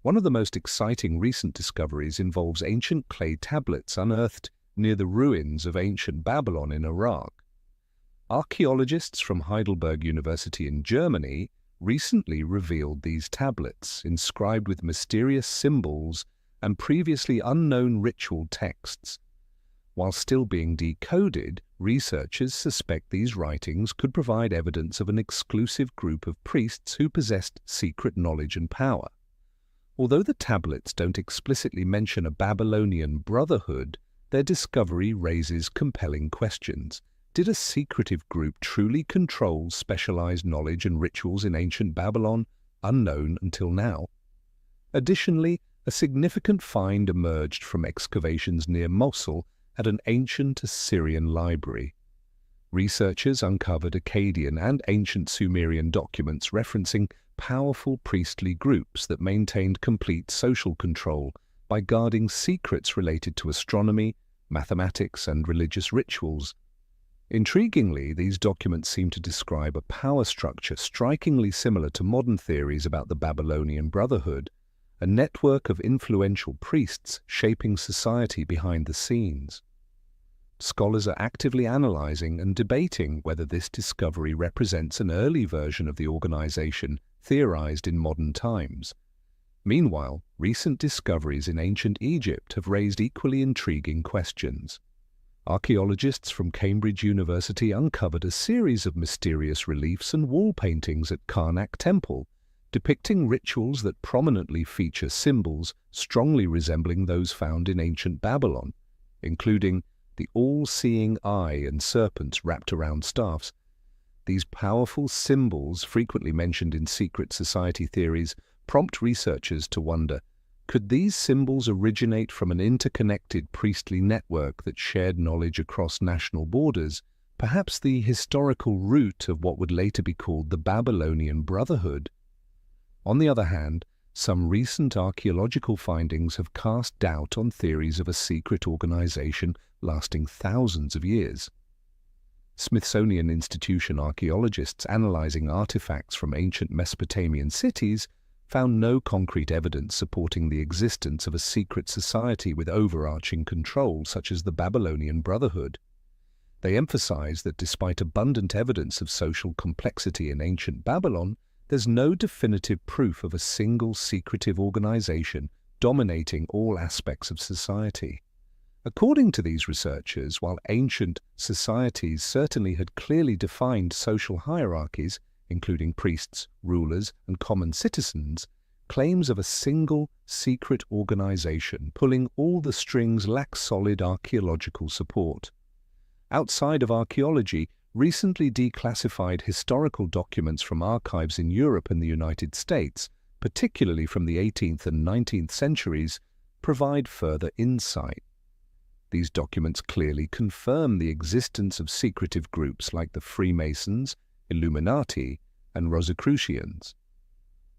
One of the most exciting recent discoveries involves ancient clay tablets unearthed near the ruins of ancient Babylon in Iraq. Archaeologists from Heidelberg University in Germany recently revealed these tablets, inscribed with mysterious symbols and previously unknown ritual texts. While still being decoded, researchers suspect these writings could provide evidence of an exclusive group of priests who possessed secret knowledge and power. Although the tablets don't explicitly mention a Babylonian Brotherhood, their discovery raises compelling questions. Did a secretive group truly control specialized knowledge and rituals in ancient Babylon, unknown until now? Additionally, a significant find emerged from excavations near Mosul at an ancient Assyrian library. Researchers uncovered Akkadian and ancient Sumerian documents referencing powerful priestly groups that maintained complete social control by guarding secrets related to astronomy, mathematics, and religious rituals. Intriguingly, these documents seem to describe a power structure strikingly similar to modern theories about the Babylonian Brotherhood, a network of influential priests shaping society behind the scenes. Scholars are actively analyzing and debating whether this discovery represents an early version of the organization theorized in modern times. Meanwhile, recent discoveries in ancient Egypt have raised equally intriguing questions. Archaeologists from Cambridge University uncovered a series of mysterious reliefs and wall paintings at Karnak Temple, depicting rituals that prominently feature symbols strongly resembling those found in ancient Babylon, including the all-seeing eye and serpents wrapped around staffs. These powerful symbols, frequently mentioned in secret society theories, prompt researchers to wonder, could these symbols originate from an interconnected priestly network that shared knowledge across national borders, perhaps the historical root of what would later be called the Babylonian Brotherhood? On the other hand, some recent archaeological findings have cast doubt on theories of a secret organization lasting thousands of years. Smithsonian Institution archaeologists analyzing artifacts from ancient Mesopotamian cities found no concrete evidence supporting the existence of a secret society with overarching control such as the Babylonian Brotherhood. They emphasize that despite abundant evidence of social complexity in ancient Babylon, there's no definitive proof of a single secretive organization dominating all aspects of society. According to these researchers, while ancient societies certainly had clearly defined social hierarchies, including priests, rulers, and common citizens, claims of a single secret organization pulling all the strings lack solid archaeological support. Outside of archaeology, recently declassified historical documents from archives in Europe and the United States, particularly from the 18th and 19th centuries, provide further insight. These documents clearly confirm the existence of secretive groups like the Freemasons, Illuminati, and Rosicrucians.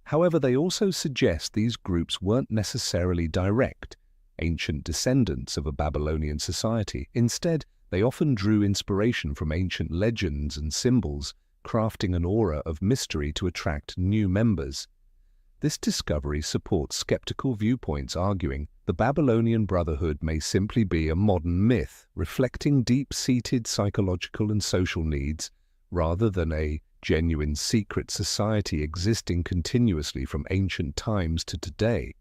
However, they also suggest these groups weren't necessarily direct, ancient descendants of a Babylonian society. Instead, they often drew inspiration from ancient legends and symbols, crafting an aura of mystery to attract new members. This discovery supports skeptical viewpoints arguing the Babylonian Brotherhood may simply be a modern myth reflecting deep-seated psychological and social needs rather than a genuine secret society existing continuously from ancient times to today.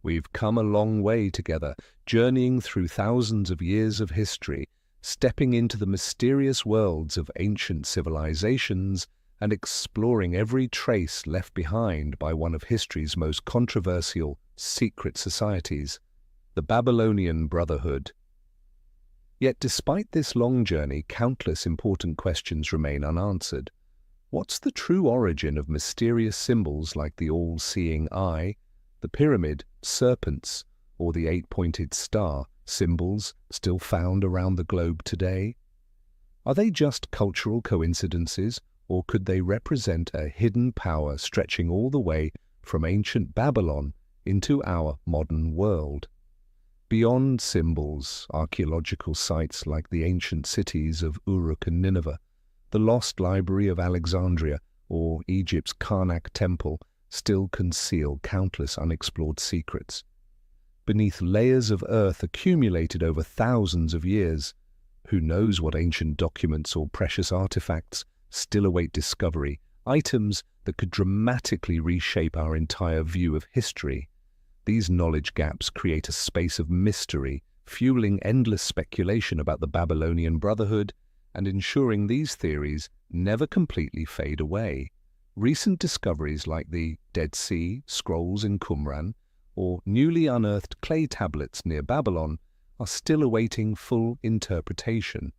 We've come a long way together, journeying through thousands of years of history, stepping into the mysterious worlds of ancient civilizations and exploring every trace left behind by one of history's most controversial secret societies, the Babylonian Brotherhood. Yet despite this long journey, countless important questions remain unanswered. What's the true origin of mysterious symbols like the all-seeing eye, the pyramid, serpents, or the eight-pointed star, symbols still found around the globe today? Are they just cultural coincidences, or could they represent a hidden power stretching all the way from ancient Babylon into our modern world? Beyond symbols, archaeological sites like the ancient cities of Uruk and Nineveh, the lost library of Alexandria, or Egypt's Karnak Temple, still conceal countless unexplored secrets. Beneath layers of earth accumulated over thousands of years, who knows what ancient documents or precious artifacts still await discovery, items that could dramatically reshape our entire view of history. These knowledge gaps create a space of mystery, fueling endless speculation about the Babylonian Brotherhood and ensuring these theories never completely fade away. Recent discoveries like the Dead Sea Scrolls in Qumran or newly unearthed clay tablets near Babylon are still awaiting full interpretation.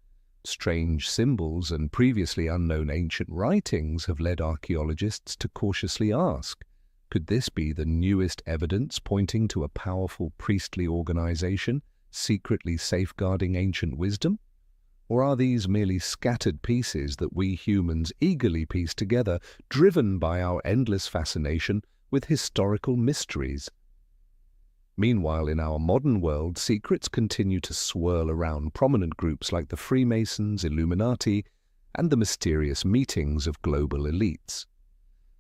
Strange symbols and previously unknown ancient writings have led archaeologists to cautiously ask, could this be the newest evidence pointing to a powerful priestly organization secretly safeguarding ancient wisdom? Or are these merely scattered pieces that we humans eagerly piece together, driven by our endless fascination with historical mysteries? Meanwhile, in our modern world, secrets continue to swirl around prominent groups like the Freemasons, Illuminati, and the mysterious meetings of global elites.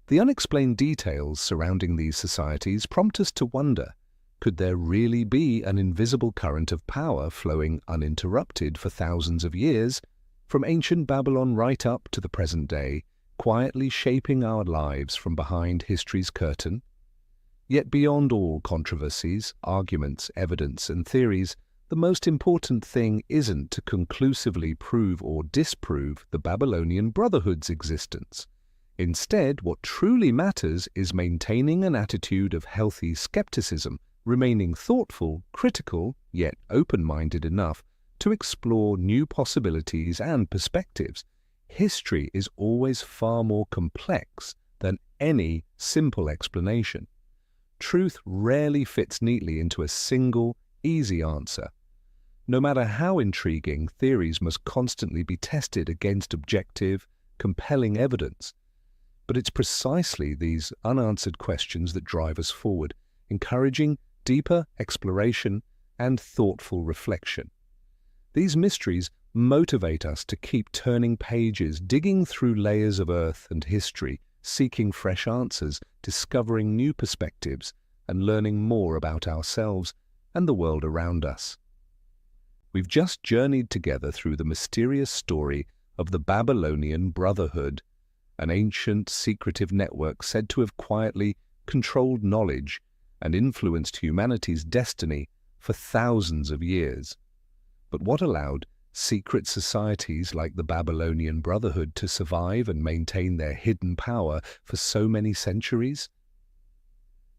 The unexplained details surrounding these societies prompt us to wonder, could there really be an invisible current of power flowing uninterrupted for thousands of years, from ancient Babylon right up to the present day, quietly shaping our lives from behind history's curtain? Yet beyond all controversies, arguments, evidence, and theories, the most important thing isn't to conclusively prove or disprove the Babylonian Brotherhood's existence. Instead, what truly matters is maintaining an attitude of healthy skepticism, remaining thoughtful, critical, yet open-minded enough to explore new possibilities and perspectives. History is always far more complex than any simple explanation. Truth rarely fits neatly into a single, easy answer. No matter how intriguing, theories must constantly be tested against objective, compelling evidence. But it's precisely these unanswered questions that drive us forward, encouraging deeper exploration and thoughtful reflection. These mysteries motivate us to keep turning pages, digging through layers of earth and history, seeking fresh answers, discovering new perspectives, and learning more about ourselves and the world around us. We've just journeyed together through the mysterious story of the Babylonian Brotherhood, an ancient, secretive network said to have quietly controlled knowledge and influenced humanity's destiny for thousands of years. But what allowed secret societies like the Babylonian Brotherhood to survive and maintain their hidden power for so many centuries?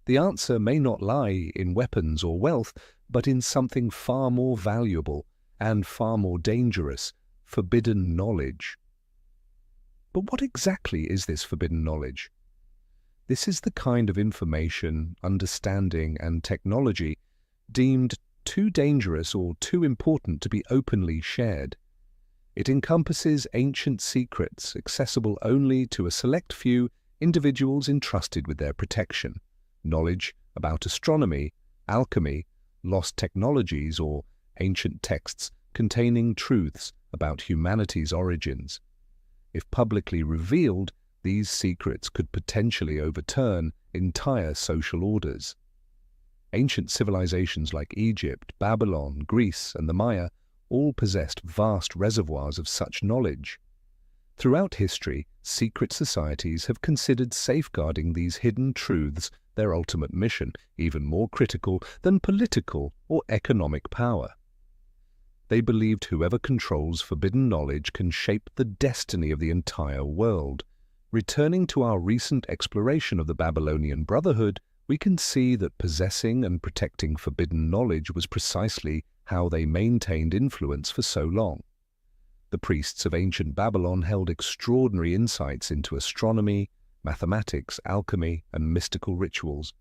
The answer may not lie in weapons or wealth, but in something far more valuable and far more dangerous: forbidden knowledge. But what exactly is this forbidden knowledge? This is the kind of information, understanding, and technology deemed too dangerous or too important to be openly shared. It encompasses ancient secrets accessible only to a select few individuals entrusted with their protection. Knowledge about astronomy, alchemy, lost technologies, or ancient texts containing truths about humanity's origins. If publicly revealed, these secrets could potentially overturn entire social orders. Ancient civilizations like Egypt, Babylon, Greece, and the Maya all possessed vast reservoirs of such knowledge. Throughout history, secret societies have considered safeguarding these hidden truths their ultimate mission, even more critical than political or economic power. They believed whoever controls forbidden knowledge can shape the destiny of the entire world. Returning to our recent exploration of the Babylonian Brotherhood, we can see that possessing and protecting forbidden knowledge was precisely how they maintained influence for so long. The priests of ancient Babylon held extraordinary insights into astronomy, mathematics, alchemy, and mystical rituals.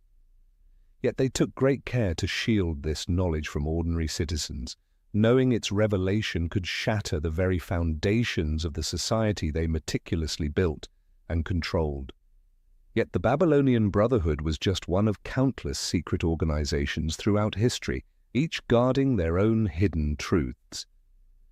Yet they took great care to shield this knowledge from ordinary citizens, knowing its revelation could shatter the very foundations of the society they meticulously built and controlled. Yet the Babylonian Brotherhood was just one of countless secret organizations throughout history, each guarding their own hidden truths.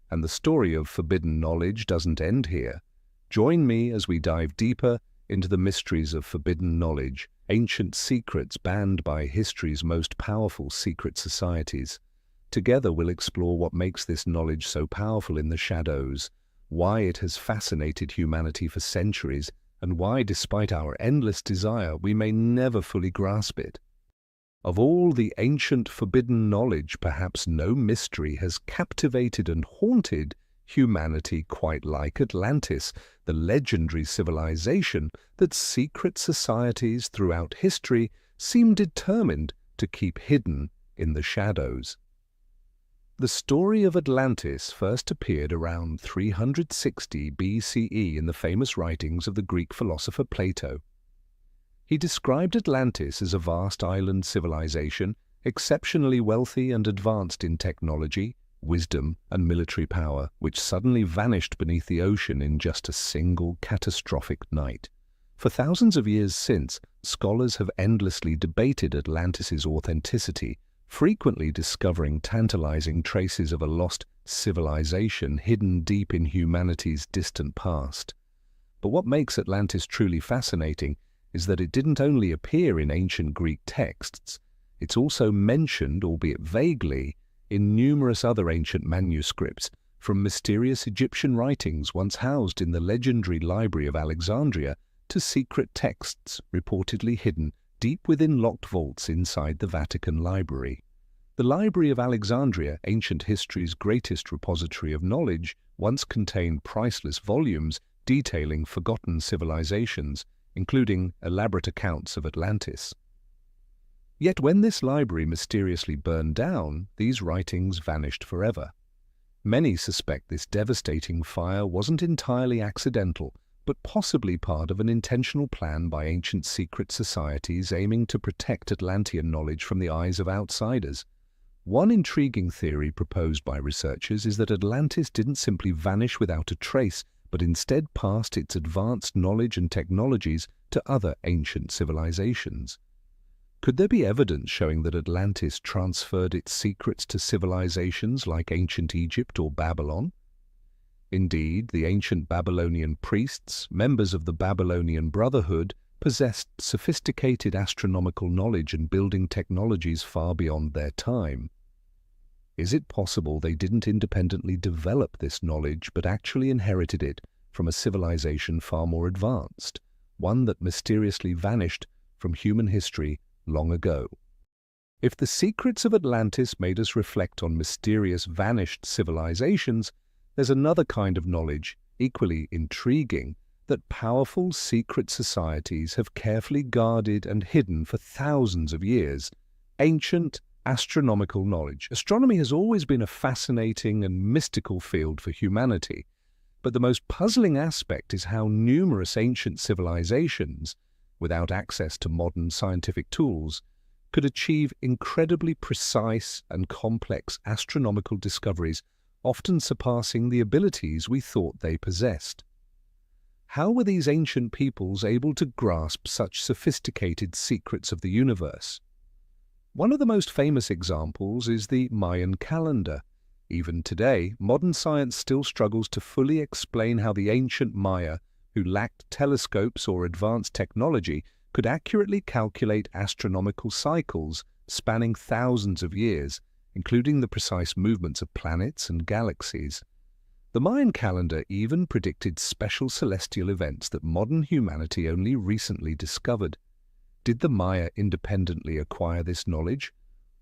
And the story of forbidden knowledge doesn't end here. Join me as we dive deeper into the mysteries of forbidden knowledge, ancient secrets banned by history's most powerful secret societies. Together we'll explore what makes this knowledge so powerful in the shadows, why it has fascinated humanity for centuries, and why, despite our endless desire, we may never fully grasp it. Of all the ancient forbidden knowledge, perhaps no mystery has captivated and haunted humanity quite like Atlantis, the legendary civilization that secret societies throughout history seem determined to keep hidden in the shadows. The story of Atlantis first appeared around 360 BCE in the famous writings of the Greek philosopher Plato. He described Atlantis as a vast island civilization, exceptionally wealthy and advanced in technology, wisdom, and military power, which suddenly vanished beneath the ocean in just a single catastrophic night. For thousands of years since, scholars have endlessly debated Atlantis's authenticity, frequently discovering tantalizing traces of a lost civilization hidden deep in humanity's distant past. But what makes Atlantis truly fascinating is that it didn't only appear in ancient Greek texts, it's also mentioned, albeit vaguely, in numerous other ancient manuscripts, from mysterious Egyptian writings once housed in the legendary Library of Alexandria to secret texts reportedly hidden deep within locked vaults inside the Vatican Library. The Library of Alexandria, ancient history's greatest repository of knowledge, once contained priceless volumes detailing forgotten civilizations, including elaborate accounts of Atlantis. Yet when this library mysteriously burned down, these writings vanished forever. Many suspect this devastating fire wasn't entirely accidental, but possibly part of an intentional plan by ancient secret societies aiming to protect Atlantean knowledge from the eyes of outsiders. One intriguing theory proposed by researchers is that Atlantis didn't simply vanish without a trace, but instead passed its advanced knowledge and technologies to other ancient civilizations. Could there be evidence showing that Atlantis transferred its secrets to civilizations like ancient Egypt or Babylon? Indeed, the ancient Babylonian priests, members of the Babylonian Brotherhood, possessed sophisticated astronomical knowledge and building technologies far beyond their time. Is it possible they didn't independently develop this knowledge but actually inherited it from a civilization far more advanced, one that mysteriously vanished from human history long ago? If the secrets of Atlantis made us reflect on mysterious vanished civilizations, there's another kind of knowledge, equally intriguing, that powerful secret societies have carefully guarded and hidden for thousands of years: ancient astronomical knowledge. Astronomy has always been a fascinating and mystical field for humanity, but the most puzzling aspect is how numerous ancient civilizations, without access to modern scientific tools, could achieve incredibly precise and complex astronomical discoveries, often surpassing the abilities we thought they possessed. How were these ancient peoples able to grasp such sophisticated secrets of the universe? One of the most famous examples is the Mayan calendar. Even today, modern science still struggles to fully explain how the ancient Maya, who lacked telescopes or advanced technology, could accurately calculate astronomical cycles spanning thousands of years, including the precise movements of planets and galaxies. The Mayan calendar even predicted special celestial events that modern humanity only recently discovered. Did the Maya independently acquire this knowledge,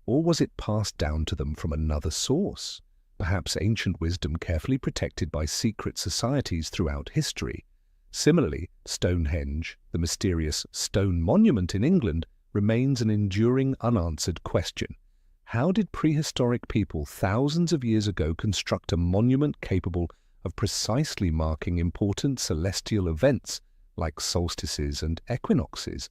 or was it passed down to them from another source? Perhaps ancient wisdom carefully protected by secret societies throughout history. Similarly, Stonehenge, the mysterious stone monument in England, remains an enduring unanswered question. How did prehistoric people thousands of years ago construct a monument capable of precisely marking important celestial events like solstices and equinoxes?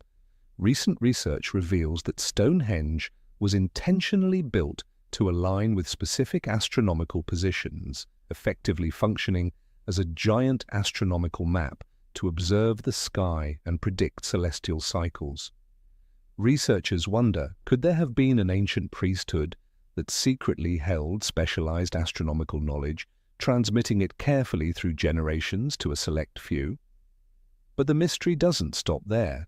Recent research reveals that Stonehenge was intentionally built to align with specific astronomical positions, effectively functioning as a giant astronomical map to observe the sky and predict celestial cycles. Researchers wonder, could there have been an ancient priesthood that secretly held specialized astronomical knowledge, transmitting it carefully through generations to a select few? But the mystery doesn't stop there.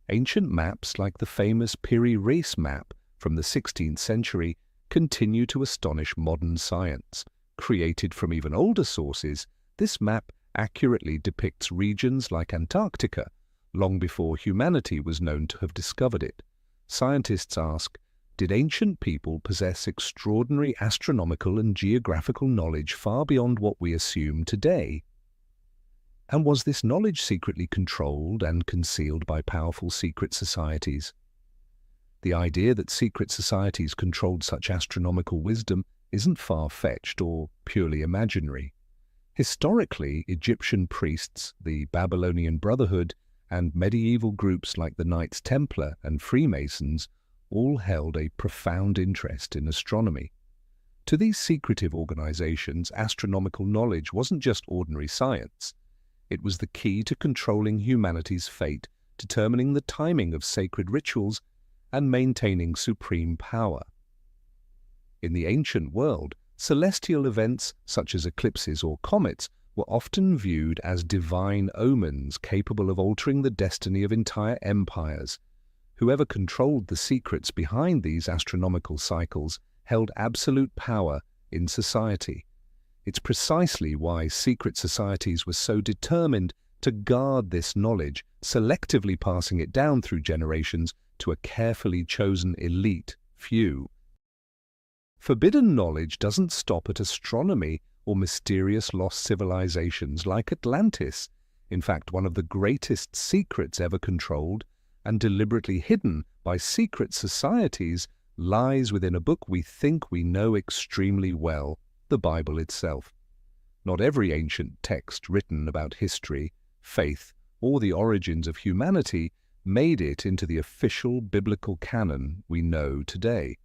Ancient maps like the famous Piri-Reis map from the 16th century continue to astonish modern science. Created from even older sources, this map accurately depicts regions like Antarctica, long before humanity was known to have discovered it. Scientists ask, did ancient people possess extraordinary astronomical and geographical knowledge far beyond what we assume today? And was this knowledge secretly controlled and concealed by powerful secret societies? The idea that secret societies controlled such astronomical wisdom isn't far-fetched or purely imaginary. Historically, Egyptian priests, the Babylonian Brotherhood, and medieval groups like the Knights Templar and Freemasons all held a profound interest in astronomy. To these secretive organizations, astronomical knowledge wasn't just ordinary science. It was the key to controlling humanity's fate, determining the timing of sacred rituals, and maintaining supreme power. In the ancient world, celestial events such as eclipses or comets were often viewed as divine omens capable of altering the destiny of entire empires. Whoever controlled the secrets behind these astronomical cycles held absolute power in society. It's precisely why secret societies were so determined to guard this knowledge, selectively passing it down through generations to a carefully chosen elite few. Forbidden knowledge doesn't stop at astronomy or mysterious lost civilizations like Atlantis. In fact, one of the greatest secrets ever controlled and deliberately hidden by secret societies lies within a book we think we know extremely well, the Bible itself. Not every ancient text written about history, faith, or the origins of humanity made it into the official biblical canon we know today.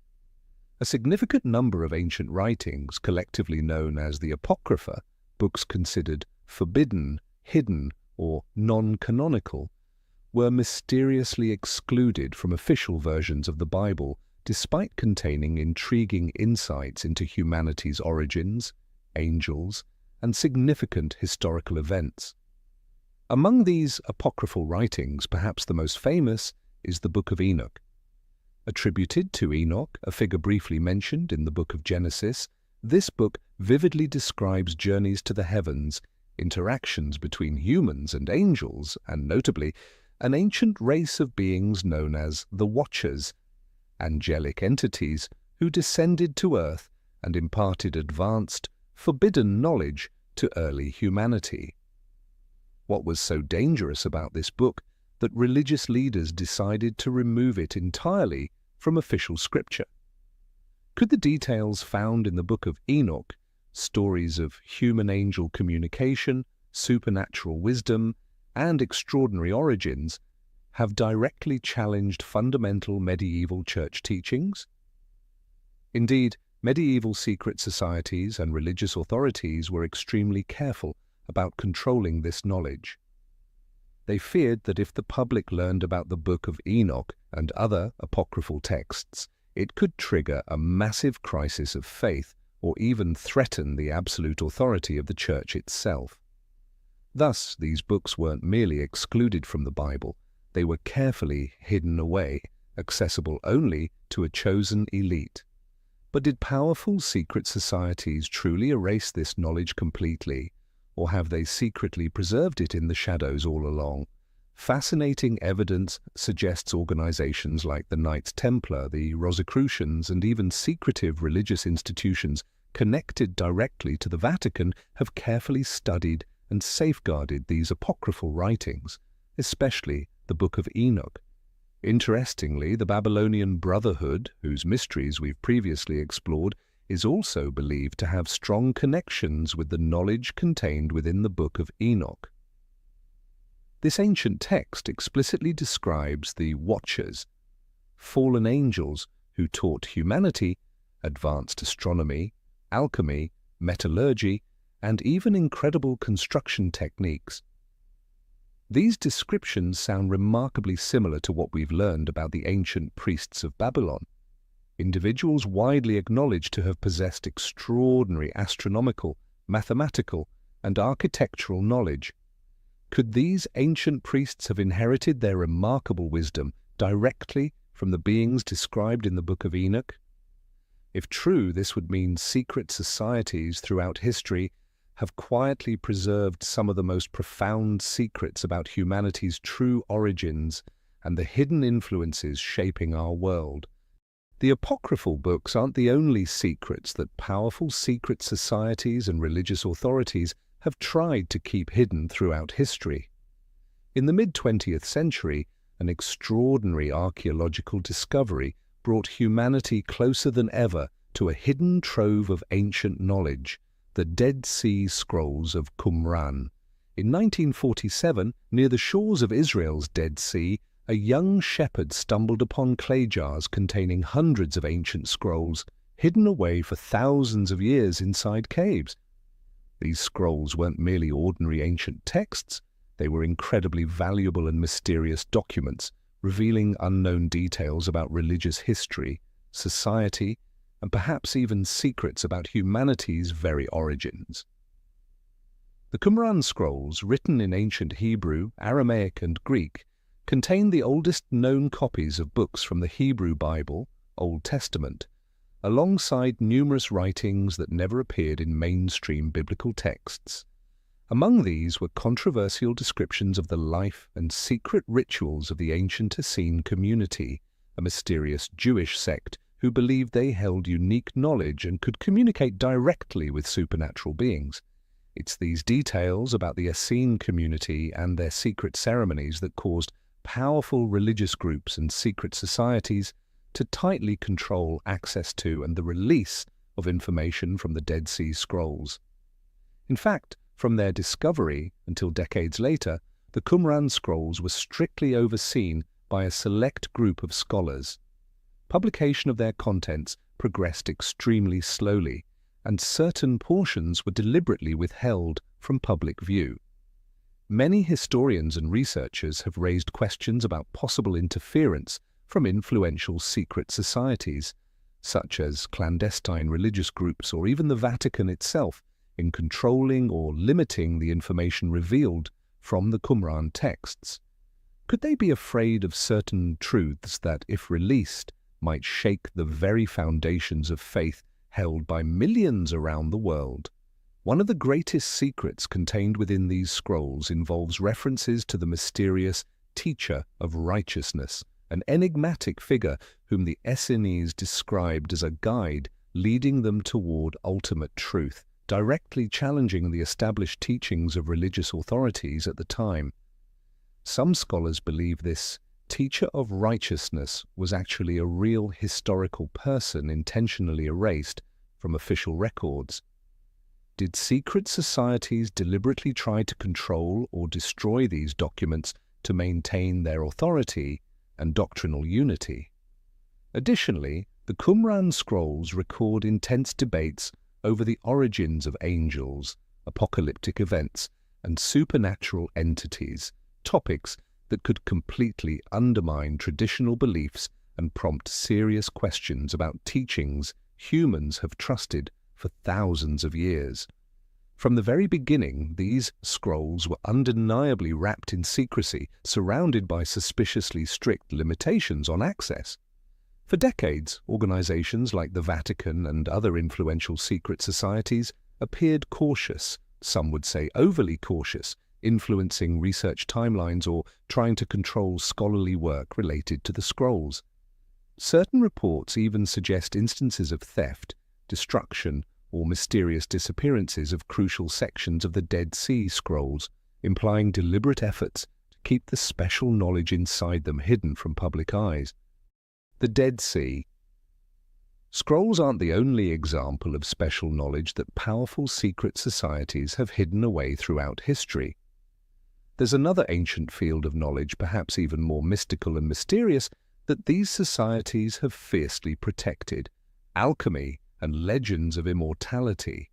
A significant number of ancient writings, collectively known as the Apocrypha, books considered forbidden, hidden, or non-canonical, were mysteriously excluded from official versions of the Bible, despite containing intriguing insights into humanity's origins, angels, and significant historical events. Among these apocryphal writings, perhaps the most famous is the Book of Enoch. Attributed to Enoch, a figure briefly mentioned in the book of Genesis, this book vividly describes journeys to the heavens, interactions between humans and angels, and notably, an ancient race of beings known as the Watchers, angelic entities who descended to earth and imparted advanced, forbidden knowledge to early humanity. What was so dangerous about this book that religious leaders decided to remove it entirely from official scripture? Could the details found in the Book of Enoch, stories of human-angel communication, supernatural wisdom, and extraordinary origins, have directly challenged fundamental medieval church teachings? Indeed, medieval secret societies and religious authorities were extremely careful about controlling this knowledge. They feared that if the public learned about the Book of Enoch and other apocryphal texts, it could trigger a massive crisis of faith or even threaten the absolute authority of the church itself. Thus, these books weren't merely excluded from the Bible, they were carefully hidden away, accessible only to a chosen elite. But did powerful secret societies truly erase this knowledge completely, or have they secretly preserved it in the shadows all along? Fascinating evidence suggests organizations like the Knights Templar, the Rosicrucians, and even secretive religious institutions connected directly to the Vatican have carefully studied and safeguarded these apocryphal writings, especially the Book of Enoch. Interestingly, the Babylonian Brotherhood, whose mysteries we've previously explored, is also believed to have strong connections with the knowledge contained within the Book of Enoch. This ancient text explicitly describes the Watchers, fallen angels who taught humanity advanced astronomy, alchemy, metallurgy, and even incredible construction techniques. These descriptions sound remarkably similar to what we've learned about the ancient priests of Babylon, individuals widely acknowledged to have possessed extraordinary astronomical, mathematical, and architectural knowledge. Could these ancient priests have inherited their remarkable wisdom directly from the beings described in the Book of Enoch? If true, this would mean secret societies throughout history have quietly preserved some of the most profound secrets about humanity's true origins and the hidden influences shaping our world. The apocryphal books aren't the only secrets that powerful secret societies and religious authorities have tried to keep hidden throughout history. In the mid-20th century, an extraordinary archaeological discovery brought humanity closer than ever to a hidden trove of ancient knowledge, the Dead Sea Scrolls of Qumran. In 1947, near the shores of Israel's Dead Sea, a young shepherd stumbled upon clay jars containing hundreds of ancient scrolls, hidden away for thousands of years inside caves. These scrolls weren't merely ordinary ancient texts, they were incredibly valuable and mysterious documents, revealing unknown details about religious history, society, and perhaps even secrets about humanity's very origins. The Qumran scrolls, written in ancient Hebrew, Aramaic, and Greek, contain the oldest known copies of books from the Hebrew Bible, Old Testament, alongside numerous writings that never appeared in mainstream biblical texts. Among these were controversial descriptions of the life and secret rituals of the ancient Essene community, a mysterious Jewish sect who believed they held unique knowledge and could communicate directly with supernatural beings. It's these details about the Essene community and their secret ceremonies that caused powerful religious groups and secret societies to tightly control access to and the release of information from the Dead Sea Scrolls. In fact, from their discovery until decades later, the Qumran scrolls were strictly overseen by a select group of scholars. Publication of their contents progressed extremely slowly, and certain portions were deliberately withheld from public view. Many historians and researchers have raised questions about possible interference from influential secret societies, such as clandestine religious groups or even the Vatican itself, in controlling or limiting the information revealed from the Qumran texts. Could they be afraid of certain truths that, if released, might shake the very foundations of faith held by millions around the world? One of the greatest secrets contained within these scrolls involves references to the mysterious teacher of righteousness, an enigmatic figure whom the Essenes described as a guide leading them toward ultimate truth, directly challenging the established teachings of religious authorities at the time. Some scholars believe this teacher of righteousness was actually a real historical person intentionally erased from official records. Did secret societies deliberately try to control or destroy these documents to maintain their authority and doctrinal unity? Additionally, the Qumran scrolls record intense debates over the origins of angels, apocalyptic events, and supernatural entities, topics that could completely undermine traditional beliefs and prompt serious questions about teachings humans have trusted for thousands of years. From the very beginning, these scrolls were undeniably wrapped in secrecy, surrounded by suspiciously strict limitations on access. For decades, organizations like the Vatican and other influential secret societies appeared cautious, some would say overly cautious, influencing research timelines or trying to control scholarly work related to the scrolls. Certain reports even suggest instances of theft, destruction, or mysterious disappearances of crucial sections of the Dead Sea Scrolls, implying deliberate efforts to keep the special knowledge inside them hidden from public eyes. The Dead Sea. Scrolls aren't the only example of special knowledge that powerful secret societies have hidden away throughout history. There's another ancient field of knowledge, perhaps even more mystical and mysterious, that these societies have fiercely protected: alchemy and legends of immortality.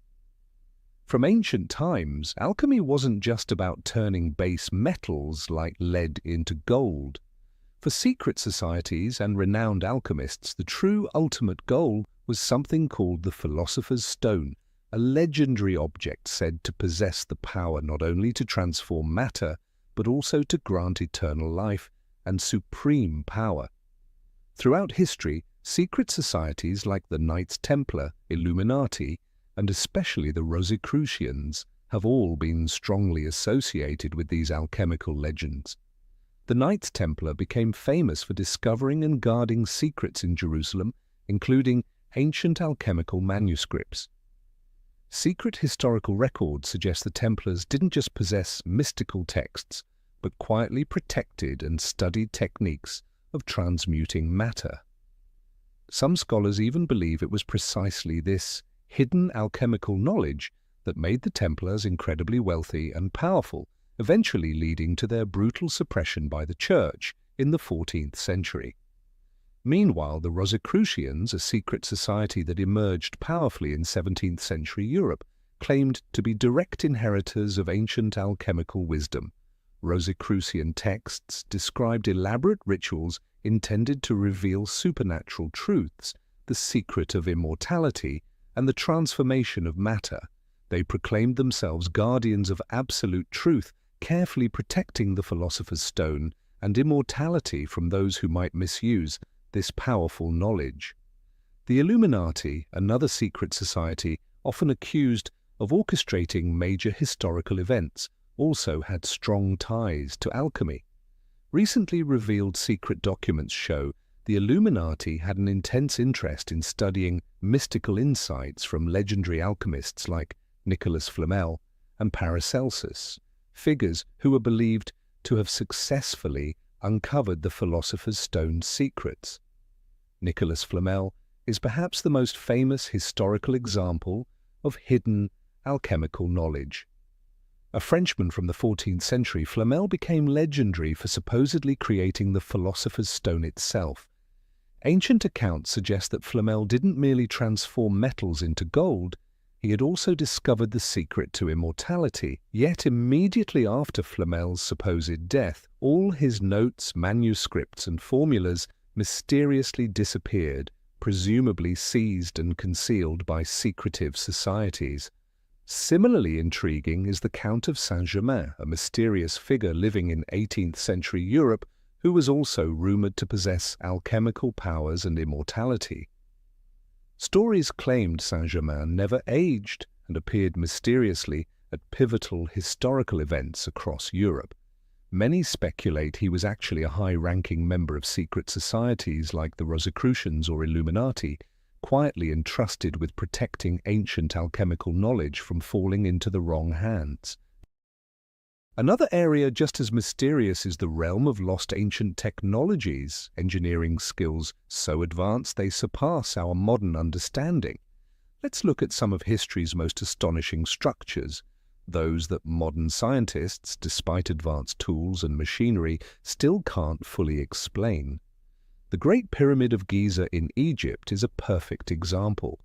From ancient times, alchemy wasn't just about turning base metals like lead into gold. For secret societies and renowned alchemists, the true ultimate goal was something called the Philosopher's Stone, a legendary object said to possess the power not only to transform matter, but also to grant eternal life and supreme power. Throughout history, secret societies like the Knights Templar, Illuminati, and especially the Rosicrucians have all been strongly associated with these alchemical legends. The Knights Templar became famous for discovering and guarding secrets in Jerusalem, including ancient alchemical manuscripts. Secret historical records suggest the Templars didn't just possess mystical texts, but quietly protected and studied techniques of transmuting matter. Some scholars even believe it was precisely this hidden alchemical knowledge that made the Templars incredibly wealthy and powerful, eventually leading to their brutal suppression by the Church in the 14th century. Meanwhile, the Rosicrucians, a secret society that emerged powerfully in 17th century Europe, claimed to be direct inheritors of ancient alchemical wisdom. Rosicrucian texts described elaborate rituals intended to reveal supernatural truths, the secret of immortality, and the transformation of matter. They proclaimed themselves guardians of absolute truth, carefully protecting the philosopher's stone and immortality from those who might misuse this powerful knowledge. The Illuminati, another secret society often accused of orchestrating major historical events, also had strong ties to alchemy. Recently revealed secret documents show the Illuminati had an intense interest in studying mystical insights from legendary alchemists like Nicholas Flamel and Paracelsus, figures who were believed to have successfully uncovered the philosopher's stone's secrets. Nicholas Flamel is perhaps the most famous historical example of hidden alchemical knowledge. A Frenchman from the 14th century, Flamel became legendary for supposedly creating the philosopher's stone itself. Ancient accounts suggest that Flamel didn't merely transform metals into gold, he had also discovered the secret to immortality. Yet immediately after Flamel's supposed death, all his notes, manuscripts, and formulas mysteriously disappeared, presumably seized and concealed by secretive societies. Similarly intriguing is the Count of Saint-Germain, a mysterious figure living in 18th century Europe who was also rumored to possess alchemical powers and immortality. Stories claimed Saint-Germain never aged and appeared mysteriously at pivotal historical events across Europe. Many speculate he was actually a high-ranking member of secret societies like the Rosicrucians or Illuminati, quietly entrusted with protecting ancient alchemical knowledge from falling into the wrong hands. Another area just as mysterious is the realm of lost ancient technologies, engineering skills so advanced they surpass our modern understanding. Let's look at some of history's most astonishing structures, those that modern scientists, despite advanced tools and machinery, still can't fully explain. The Great Pyramid of Giza in Egypt is a perfect example.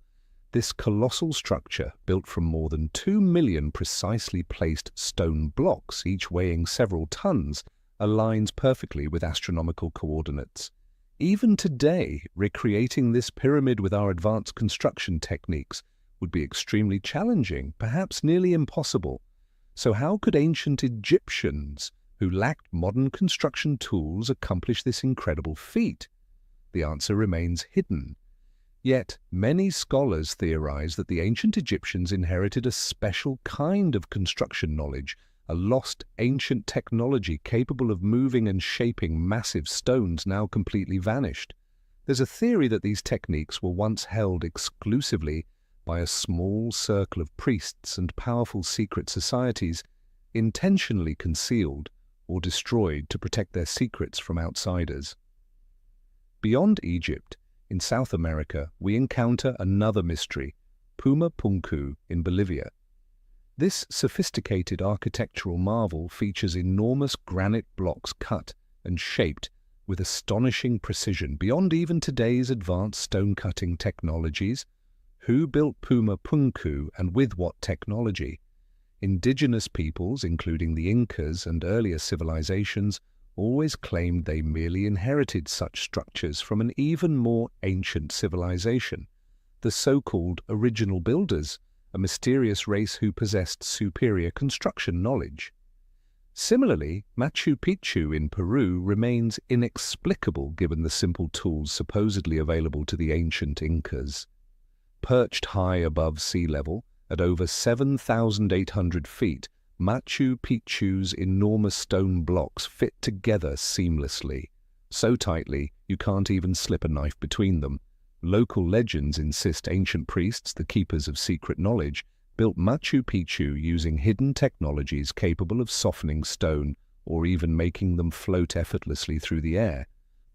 This colossal structure, built from more than 2 million precisely placed stone blocks, each weighing several tons, aligns perfectly with astronomical coordinates. Even today, recreating this pyramid with our advanced construction techniques would be extremely challenging, perhaps nearly impossible. So how could ancient Egyptians, who lacked modern construction tools, accomplish this incredible feat? The answer remains hidden. Yet, many scholars theorize that the ancient Egyptians inherited a special kind of construction knowledge, a lost ancient technology capable of moving and shaping massive stones now completely vanished. There's a theory that these techniques were once held exclusively by a small circle of priests and powerful secret societies, intentionally concealed or destroyed to protect their secrets from outsiders. Beyond Egypt, in South America, we encounter another mystery, Puma Punku in Bolivia. This sophisticated architectural marvel features enormous granite blocks cut and shaped with astonishing precision beyond even today's advanced stone-cutting technologies. Who built Puma Punku and with what technology? Indigenous peoples, including the Incas and earlier civilizations, always claimed they merely inherited such structures from an even more ancient civilization, the so-called original builders, a mysterious race who possessed superior construction knowledge. Similarly, Machu Picchu in Peru remains inexplicable given the simple tools supposedly available to the ancient Incas. Perched high above sea level, at over 7,800 feet, Machu Picchu's enormous stone blocks fit together seamlessly, so tightly you can't even slip a knife between them. Local legends insist ancient priests, the keepers of secret knowledge, built Machu Picchu using hidden technologies capable of softening stone or even making them float effortlessly through the air.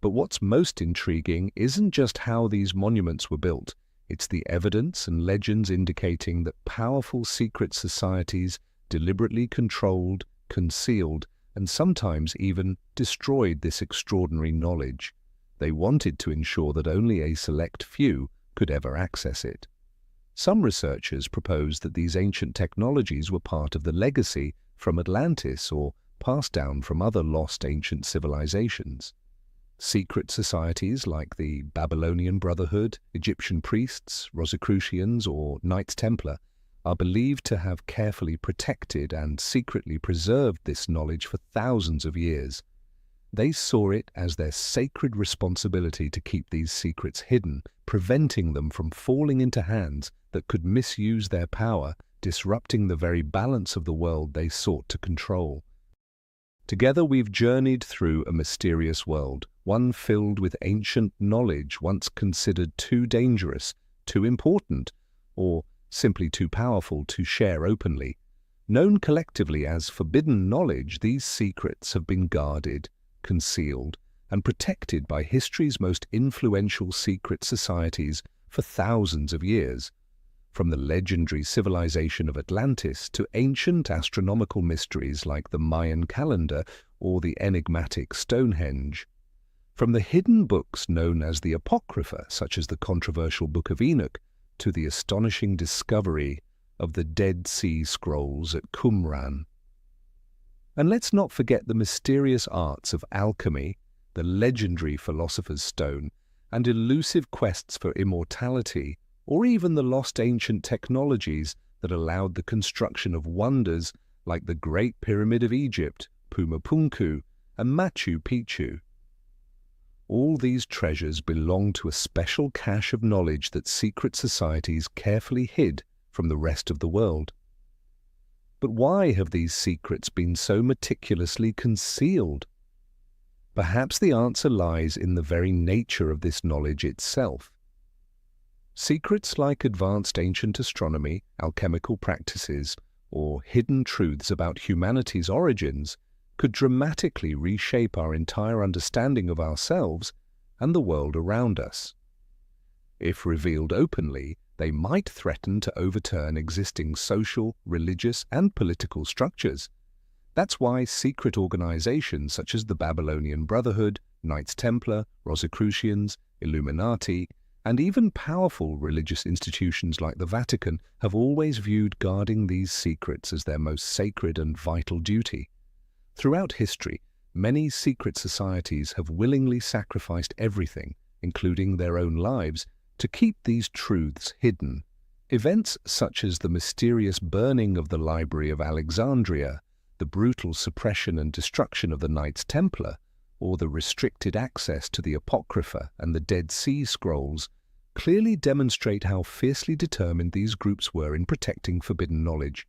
But what's most intriguing isn't just how these monuments were built, it's the evidence and legends indicating that powerful secret societies deliberately controlled, concealed, and sometimes even destroyed this extraordinary knowledge. They wanted to ensure that only a select few could ever access it. Some researchers propose that these ancient technologies were part of the legacy from Atlantis or passed down from other lost ancient civilizations. Secret societies like the Babylonian Brotherhood, Egyptian priests, Rosicrucians, or Knights Templar are believed to have carefully protected and secretly preserved this knowledge for thousands of years. They saw it as their sacred responsibility to keep these secrets hidden, preventing them from falling into hands that could misuse their power, disrupting the very balance of the world they sought to control. Together we've journeyed through a mysterious world, one filled with ancient knowledge once considered too dangerous, too important, or simply too powerful to share openly. Known collectively as forbidden knowledge, these secrets have been guarded, concealed, and protected by history's most influential secret societies for thousands of years. From the legendary civilization of Atlantis to ancient astronomical mysteries like the Mayan calendar or the enigmatic Stonehenge. From the hidden books known as the Apocrypha, such as the controversial Book of Enoch, to the astonishing discovery of the Dead Sea Scrolls at Qumran. And let's not forget the mysterious arts of alchemy, the legendary philosopher's stone, and elusive quests for immortality, or even the lost ancient technologies that allowed the construction of wonders like the Great Pyramid of Egypt, Pumapunku, and Machu Picchu. All these treasures belong to a special cache of knowledge that secret societies carefully hid from the rest of the world. But why have these secrets been so meticulously concealed? Perhaps the answer lies in the very nature of this knowledge itself. Secrets like advanced ancient astronomy, alchemical practices, or hidden truths about humanity's origins could dramatically reshape our entire understanding of ourselves and the world around us. If revealed openly, they might threaten to overturn existing social, religious, and political structures. That's why secret organizations such as the Babylonian Brotherhood, Knights Templar, Rosicrucians, Illuminati, and even powerful religious institutions like the Vatican have always viewed guarding these secrets as their most sacred and vital duty. Throughout history, many secret societies have willingly sacrificed everything, including their own lives, to keep these truths hidden. Events such as the mysterious burning of the Library of Alexandria, the brutal suppression and destruction of the Knights Templar, or the restricted access to the Apocrypha and the Dead Sea Scrolls, clearly demonstrate how fiercely determined these groups were in protecting forbidden knowledge.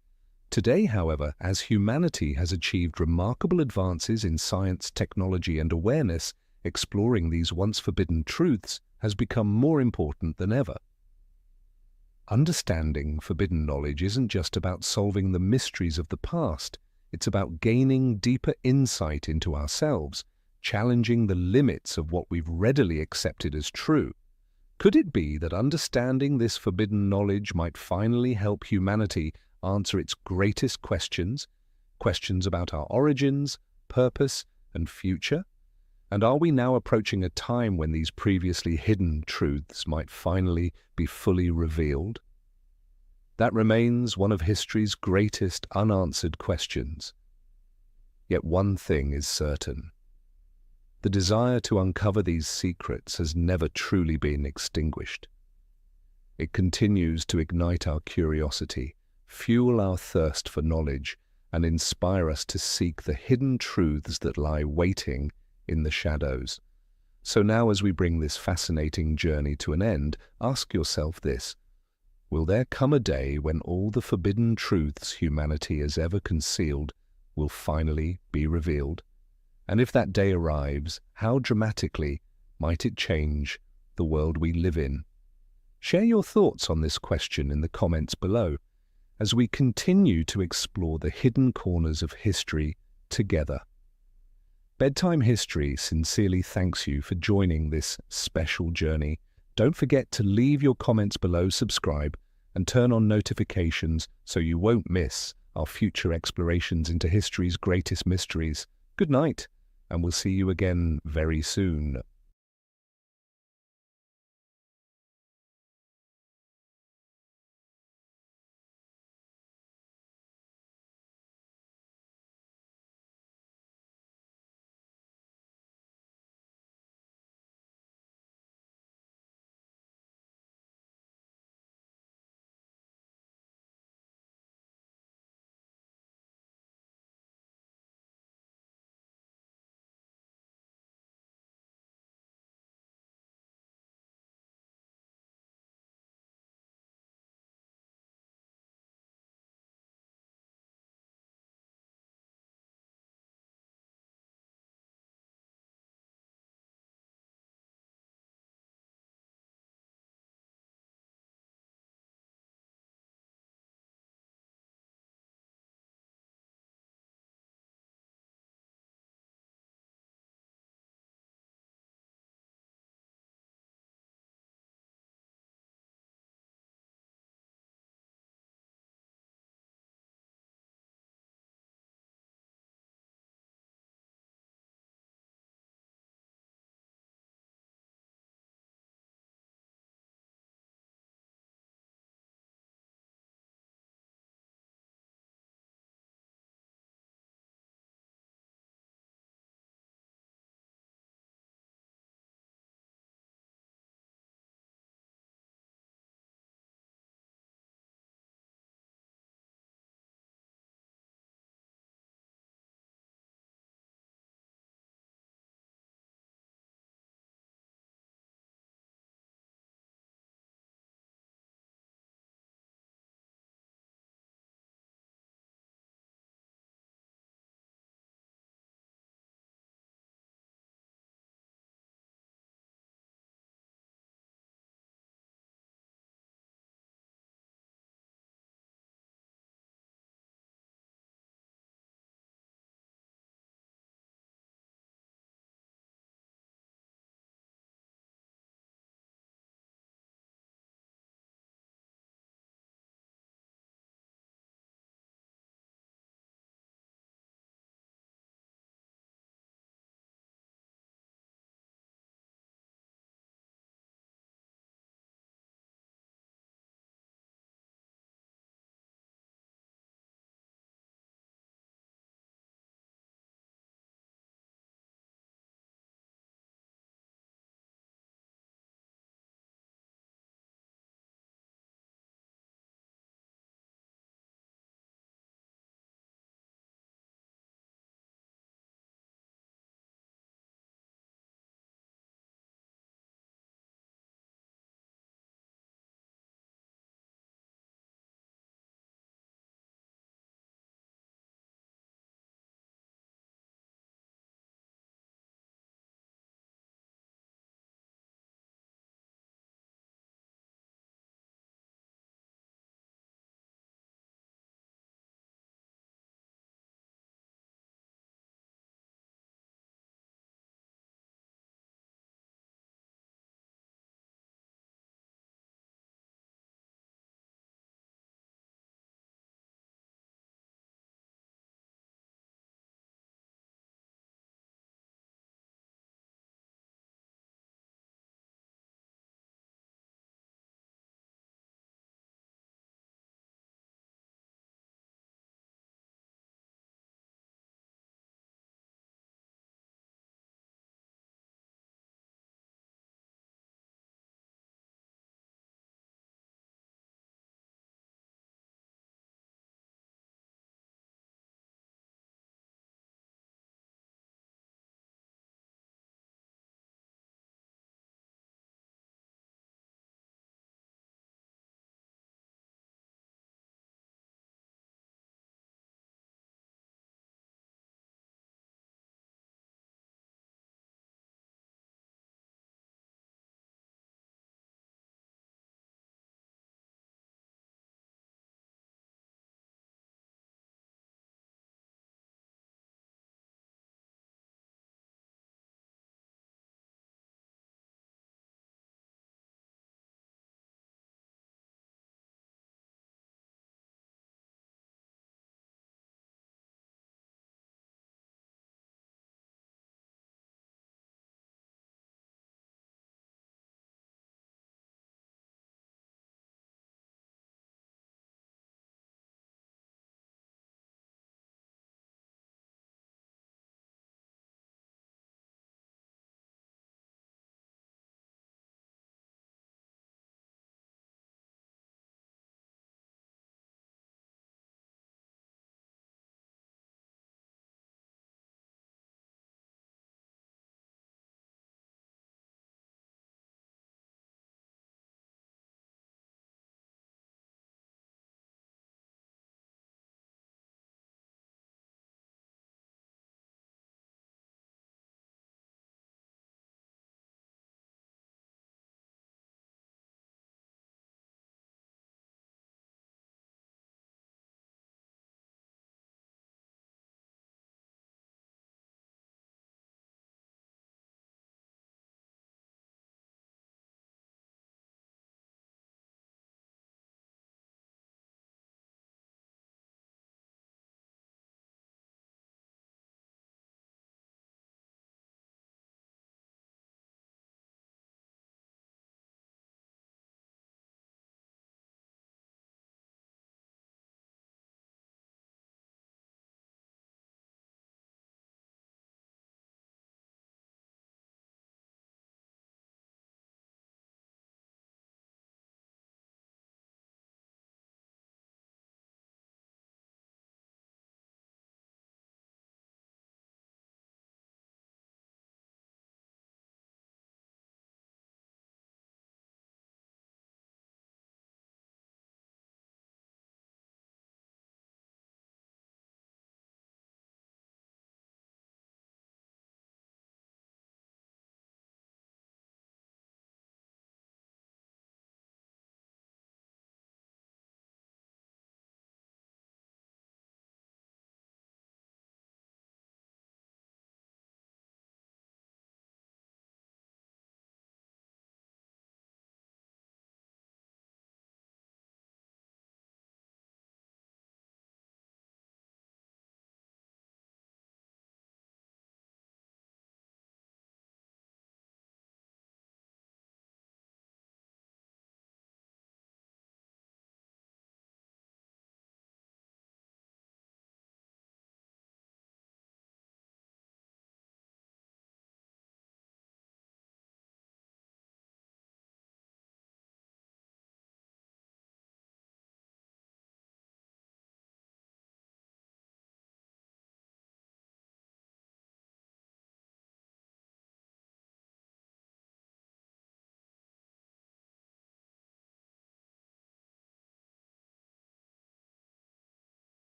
Today, however, as humanity has achieved remarkable advances in science, technology, and awareness, exploring these once forbidden truths has become more important than ever. Understanding forbidden knowledge isn't just about solving the mysteries of the past, it's about gaining deeper insight into ourselves, challenging the limits of what we've readily accepted as true. Could it be that understanding this forbidden knowledge might finally help humanity answer its greatest questions, questions about our origins, purpose, and future? And are we now approaching a time when these previously hidden truths might finally be fully revealed? That remains one of history's greatest unanswered questions. Yet one thing is certain. The desire to uncover these secrets has never truly been extinguished. It continues to ignite our curiosity, fuel our thirst for knowledge, and inspire us to seek the hidden truths that lie waiting in the shadows. So now, as we bring this fascinating journey to an end, ask yourself this: will there come a day when all the forbidden truths humanity has ever concealed will finally be revealed? And if that day arrives, how dramatically might it change the world we live in? Share your thoughts on this question in the comments below, as we continue to explore the hidden corners of history together. Bedtime History sincerely thanks you for joining this special journey. Don't forget to leave your comments below, subscribe, and turn on notifications so you won't miss our future explorations into history's greatest mysteries. Good night, and we'll see you again very soon.